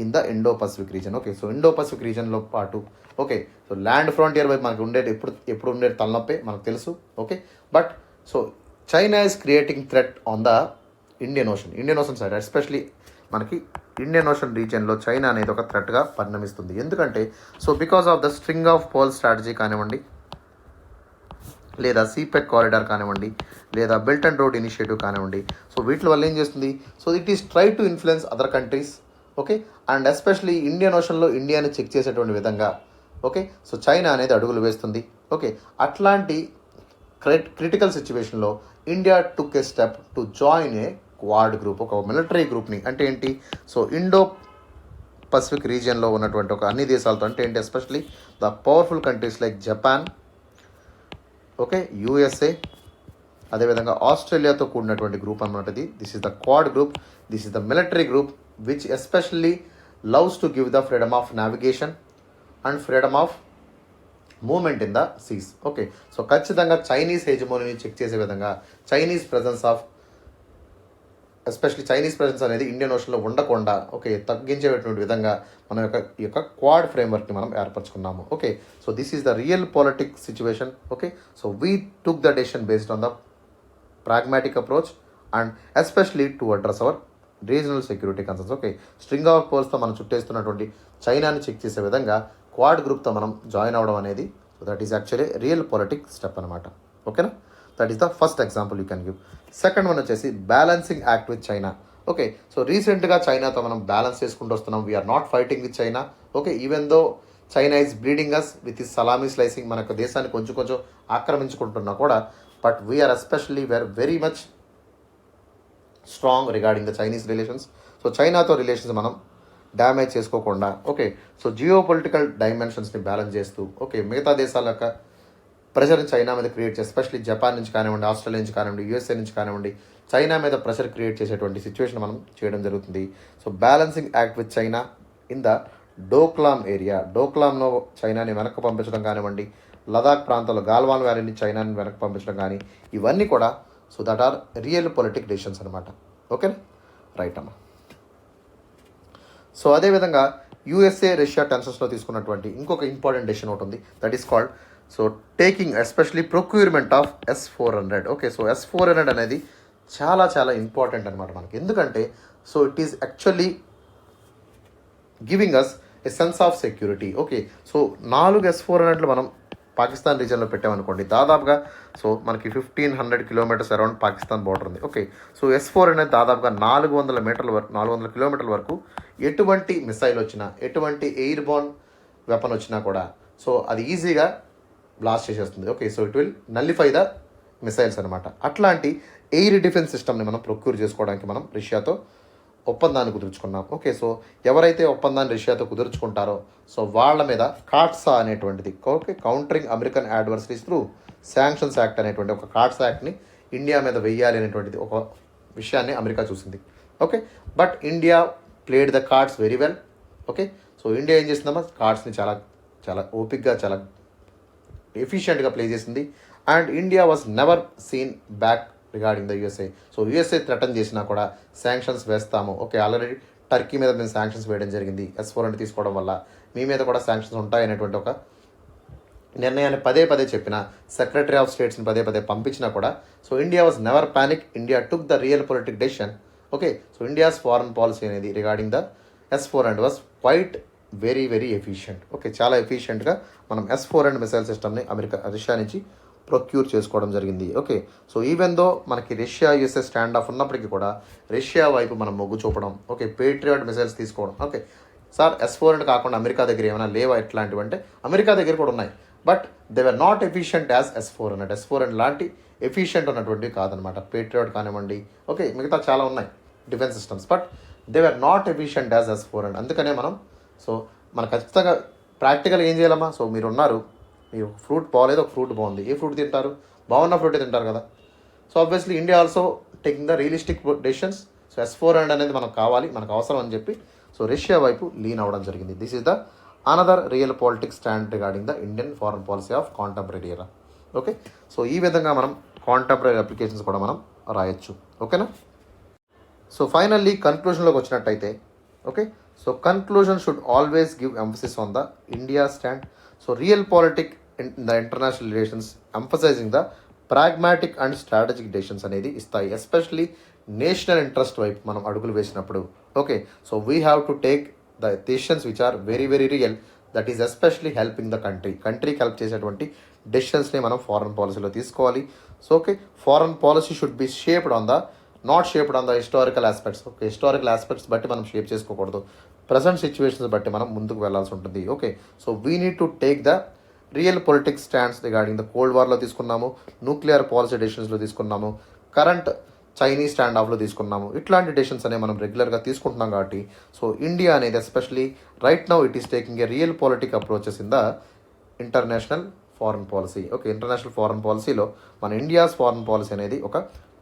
in the Indo Pacific region. Okay, so Indo Pacific రీజన్లో పాటు, ఓకే, సో ల్యాండ్ ఫ్రాంటియర్ వైపు మనకు ఉండేది ఎప్పుడు ఉండేది తలనొప్పే మనకు తెలుసు. Okay, but so China is creating threat on the Indian Ocean side, especially మనకి ఇండియన్ ఓషన్ రీజియన్లో చైనా అనేది ఒక థ్రెట్గా పరిణమిస్తుంది. ఎందుకంటే so because of the string of pearl strategy కానివ్వండి, లేదా సీపెట్ కారిడార్ కానివ్వండి, లేదా బెల్ట్ అండ్ రోడ్ ఇనిషియేటివ్ కానివ్వండి, సో వీటి వల్ల ఏం చేస్తుంది, so it is try to influence other countries. Okay, and especially Indian ఓషన్లో ఇండియాని చెక్ చేసేటువంటి విధంగా, ఓకే, సో చైనా అనేది అడుగులు వేస్తుంది. ఓకే, అట్లాంటి క్రిటికల్ సిచ్యువేషన్లో India took A step to join a quad group, ఒక మిలిటరీ గ్రూప్ని. అంటే ఏంటి, సో ఇండో పసిఫిక్ రీజియన్లో ఉన్నటువంటి ఒక అన్ని దేశాలతో, అంటే ఏంటి, especially the powerful countries like Japan, okay, USA, అదేవిధంగా ఆస్ట్రేలియాతో కూడినటువంటి గ్రూప్ అనమాట ఇది. This is the Quad group, this is the military group which especially loves to give the freedom of navigation and freedom of movement in the seas. Okay, so ఖచ్చితంగా చైనీస్ హెజమోనీని చెక్ చేసే విధంగా, చైనీస్ ప్రెజెన్స్ అనేది ఇండియన్ ఓషన్లో ఉండకుండా, ఓకే, తగ్గించేటువంటి విధంగా మన ఈ యొక్క క్వాడ్ ఫ్రేమ్వర్క్ని మనం ఏర్పరచుకున్నాము. Okay, so this is the realpolitik situation. Okay, so we took the decision based on the pragmatic approach and especially to address our regional security concerns. Okay, string of పోల్స్తో మనం చుట్టేస్తున్నటువంటి చైనాని చెక్ చేసే విధంగా క్వాడ్ గ్రూప్తో మనం జాయిన్ అవ్వడం అనేది, so that is actually realpolitik step అనమాట. ఓకేనా, that is the first example you can give. Second one వచ్చేసి balancing act with China. Okay, so రీసెంట్గా చైనాతో మనం బ్యాలెన్స్ చేసుకుంటూ వస్తున్నాం. We're not fighting with China. Okay, even though China is bleeding us with its salami slicing, మన యొక్క దేశాన్ని కొంచెం కొంచెం ఆక్రమించుకుంటున్నా కూడా, but we're especially very much strong regarding the Chinese relations. So చైనాతో రిలేషన్స్ మనం డ్యామేజ్ చేసుకోకుండా, ఓకే, సో జియో పొలిటికల్ డైమెన్షన్స్ని బ్యాలెన్స్ చేస్తూ, ఓకే, మిగతా దేశాల యొక్క ప్రెషర్ని చైనా మీద క్రియేట్ చేసి, ఎస్పెషల్లీ జపాన్ నుంచి కానివ్వండి, ఆస్ట్రేలియా నుంచి కానివ్వండి, యూఎస్ఏ నుంచి కానివ్వండి, చైనా మీద ప్రెషర్ క్రియేట్ చేసేటువంటి సిచ్యువేషన్ మనం చేయడం జరుగుతుంది. So balancing act with China in the Doklam area. డోక్లామ్లో చైనాని వెనక్కి పంపించడం కానివ్వండి, లదాఖ్ ప్రాంతంలో గాల్వాన్ వ్యాలీని చైనాని వెనక్కి పంపించడం కానీ, ఇవన్నీ కూడా so that are realpolitik decisions అనమాట. ఓకేనా, రైట్ అమ్మా. సో అదేవిధంగా యూఎస్ఏ రష్యా టెన్షన్స్లో తీసుకున్నటువంటి ఇంకొక ఇంపార్టెంట్ డెసిషన్ ఒకటి ఉంది, that is called so taking especially procurement of S-400. Okay, so S-400 అనేది చాలా చాలా ఇంపార్టెంట్ అనమాట మనకి. ఎందుకంటే so it is actually giving us a sense of security. Okay, so 4 S-400 మనం పాకిస్తాన్ రీజన్లో పెట్టామనుకోండి, దాదాపుగా సో మనకి 1500 కిలోమీటర్స్ అరౌండ్ పాకిస్తాన్ బార్డర్ ఉంది. ఓకే, సో S-4 అనేది దాదాపుగా 400 మీటర్ల వరకు, 400 కిలోమీటర్ల వరకు ఎటువంటి మిసైల్ వచ్చినా, ఎటువంటి ఎయిర్ బోర్న్ వెపన్ వచ్చినా కూడా సో అది ఈజీగా బ్లాస్ట్ చేసేస్తుంది. Okay, so it will nullify the missiles అనమాట. అట్లాంటి ఎయిర్ డిఫెన్స్ సిస్టమ్ని మనం ప్రొక్యూర్ చేసుకోవడానికి మనం రష్యాతో ఒప్పందాన్ని కుదుర్చుకున్నాం. ఓకే, సో ఎవరైతే ఒప్పందాన్ని రష్యాతో కుదుర్చుకుంటారో సో వాళ్ళ మీద కాట్సా అనేటువంటిది, okay, countering American adversaries through sanctions act అనేటువంటి ఒక కాట్సా యాక్ట్ని ఇండియా మీద వెయ్యాలి అనేటువంటిది ఒక విషయాన్ని అమెరికా చూసింది. Okay, but India played the cards very well. Okay, so India ఏం చేసిందమ్మా, కార్డ్స్ని చాలా చాలా ఓపిక్గా, చాలా ఎఫిషియెంట్గా ప్లే చేసింది. And India was never seen back regarding the USA. So USA threaten చేసినా కూడా శాంక్షన్స్ వేస్తాము. ఓకే, ఆల్రెడీ టర్కీ మీద మేము శాంక్షన్స్ వేయడం జరిగింది S-400 తీసుకోవడం వల్ల, మీ మీద కూడా శాంక్షన్స్ ఉంటాయనేటువంటి ఒక నిర్ణయాన్ని పదే పదే చెప్పిన, సెక్రటరీ ఆఫ్ స్టేట్స్ని పదే పదే పంపించినా కూడా so India was never panic. India took the realpolitik decision. Okay, so India's foreign policy అనేది regarding the S-400 was quite very very efficient. Okay, చాలా ఎఫిషియెంట్గా మనం S-400 మిసైల్ సిస్టమ్ని రష్యా నుంచి ప్రొక్యూర్ చేసుకోవడం జరిగింది. ఓకే, సో ఈవెన్ దో మనకి రష్యా యూఎస్ఏ స్టాండ్ ఆఫ్ ఉన్నప్పటికీ కూడా రష్యా వైపు మనం మొగ్గు చూపడం, ఓకే, పేట్రియాట్ మిసైల్స్ తీసుకోవడం. ఓకే సార్, S-400 కాకుండా అమెరికా దగ్గర ఏమైనా లేవా ఇట్లాంటివి అంటే అమెరికా దగ్గర కూడా ఉన్నాయి, but they were not efficient as S-400. S-400 లాంటి ఎఫిషియంట్ ఉన్నటువంటివి కాదనమాట. పేట్రియాట్ కానివ్వండి, ఓకే, మిగతా చాలా ఉన్నాయి defence systems, but they were not efficient as S-400. అందుకనే మనం సో మనం ఖచ్చితంగా ప్రాక్టికల్ ఏం చేయాలమ్మా, సో మీరు ఉన్నారు, మీరు ఫ్రూట్ బాగాలేదు, ఒక ఫ్రూట్ బాగుంది, ఏ ఫ్రూట్ తింటారు, బాగున్న ఫ్రూటే తింటారు కదా. So obviously India also taking the realistic decisions. So S-400 అనేది మనకు కావాలి, మనకు అవసరం అని చెప్పి సో రష్యా వైపు లీన్ అవ్వడం జరిగింది. This is the another real politics stand regarding the Indian foreign policy of contemporary era. Okay, so ఈ విధంగా మనం కాంటెంపరీ అప్లికేషన్స్ కూడా మనం రాయొచ్చు. ఓకేనా, సో ఫైనల్లీ కన్క్లూషన్లోకి వచ్చినట్టయితే, okay, so conclusion should always give emphasis on the India stand. So realpolitik in the international relations emphasizing the pragmatic and strategic decisions అనేది ఇస్తాయి, ఎస్పెషలీ నేషనల్ ఇంట్రెస్ట్ వైపు మనం అడుగులు వేసినప్పుడు. Okay, so we have to take the decisions which are very very real, that is especially helping the కంట్రీకి హెల్ప్ చేసేటువంటి డెసిషన్స్ని మనం ఫారెన్ పాలసీలో తీసుకోవాలి. So okay, foreign policy should be shaped on the not shaped on the historical aspects. Okay, historical aspects బట్టి మనం షేప్ చేసుకోకూడదు, ప్రజెంట్ సిచ్యువేషన్స్ బట్టి మనం ముందుకు వెళ్లాల్సి ఉంటుంది. Okay, so we need to take the real politics stands regarding the cold వార్లో తీసుకున్నాము, న్యూక్లియర్ పాలసీ డెసిషన్స్లో తీసుకున్నాము, కరెంట్ చైనీస్ స్టాండ్ ఆఫ్లో తీసుకున్నాము. ఇట్లాంటి డెసిషన్స్ అనేవి మనం రెగ్యులర్గా తీసుకుంటున్నాం కాబట్టి సో ఇండియా అనేది especially right now it is taking a real politic approaches in the international foreign policy. Okay, international foreign పాలసీలో మన ఇండియాస్ ఫారెన్ పాలసీ అనేది ఒక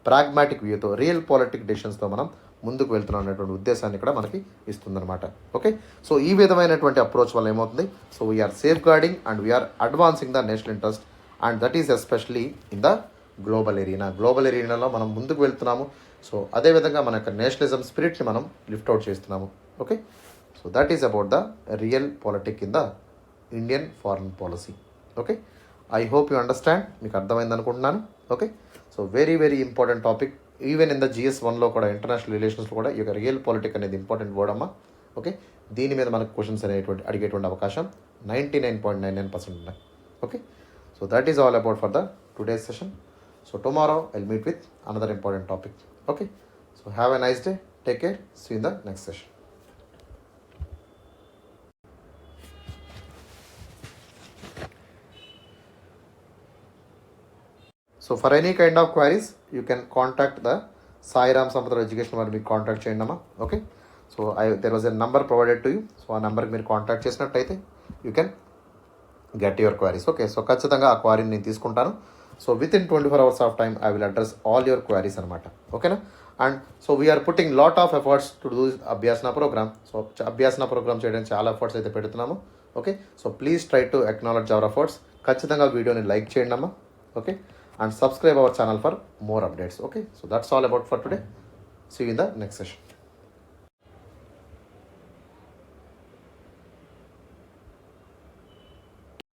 ప్రాగ్మాటిక్ వ్యూతో, రియల్ పాలిటిక్ డెసిషన్స్తో మనం ముందుకు వెళ్తున్నాం అనేటువంటి ఉద్దేశాన్ని ఇక్కడ మనకి ఇస్తుందన్నమాట. ఓకే, సో ఈ విధమైనటువంటి అప్రోచ్ వల్ల ఏమవుతుంది, so we're safeguarding and we're advancing the national interest and that is especially in the global ఏరియాలో మనం ముందుకు వెళ్తున్నాము. సో అదేవిధంగా మన యొక్క నేషనలిజం స్పిరిట్ని మనం లిఫ్ట్ అవుట్ చేస్తున్నాము. Okay, so that is about the realpolitik in the Indian foreign policy. Okay, I hope you understand, మీకు అర్థమైంది అనుకుంటున్నాను. Okay, so very very important topic, even in the GS1లో కూడా, ఇంటర్నేషనల్ రిలేషన్స్లో కూడా ఈ యొక్క రియల్ పాలిటిక్ అనేది ఇంపార్టెంట్ వర్డ్ అమ్మా. ఓకే, దీని మీద మనకు క్వశ్చన్స్ అడిగేటువంటి అవకాశం 99.99% ఉన్నాయి. Okay, so that is all about for the today's session. So tomorrow I'll meet with another important topic. Okay, so have a nice day, take care, see in the next session. So for any kind of queries you can contact the Sairam Sampatirao education వారు మీకు కాంటాక్ట్ చేయండి అమ్మా. Okay, so there was a number provided to you. So ఆ నెంబర్కి మీరు కాంటాక్ట్ చేసినట్టయితే you can get your queries. Okay, so ఖచ్చితంగా ఆ క్వైరీని నేను తీసుకుంటాను. So within 24 hours of time I will address all your queries అనమాట. ఓకేనా? And so we're putting lot of efforts to do Abhyasana programme. So Abhyasana programme చేయడానికి చాలా ఎఫర్ట్స్ అయితే పెడుతున్నాము. Okay, so please try to acknowledge our efforts. ఖచ్చితంగా వీడియోని లైక్ చేయండి అమ్మా. Okay, and subscribe our channel for more updates. Okay, so that's all about for today. See you in the next session.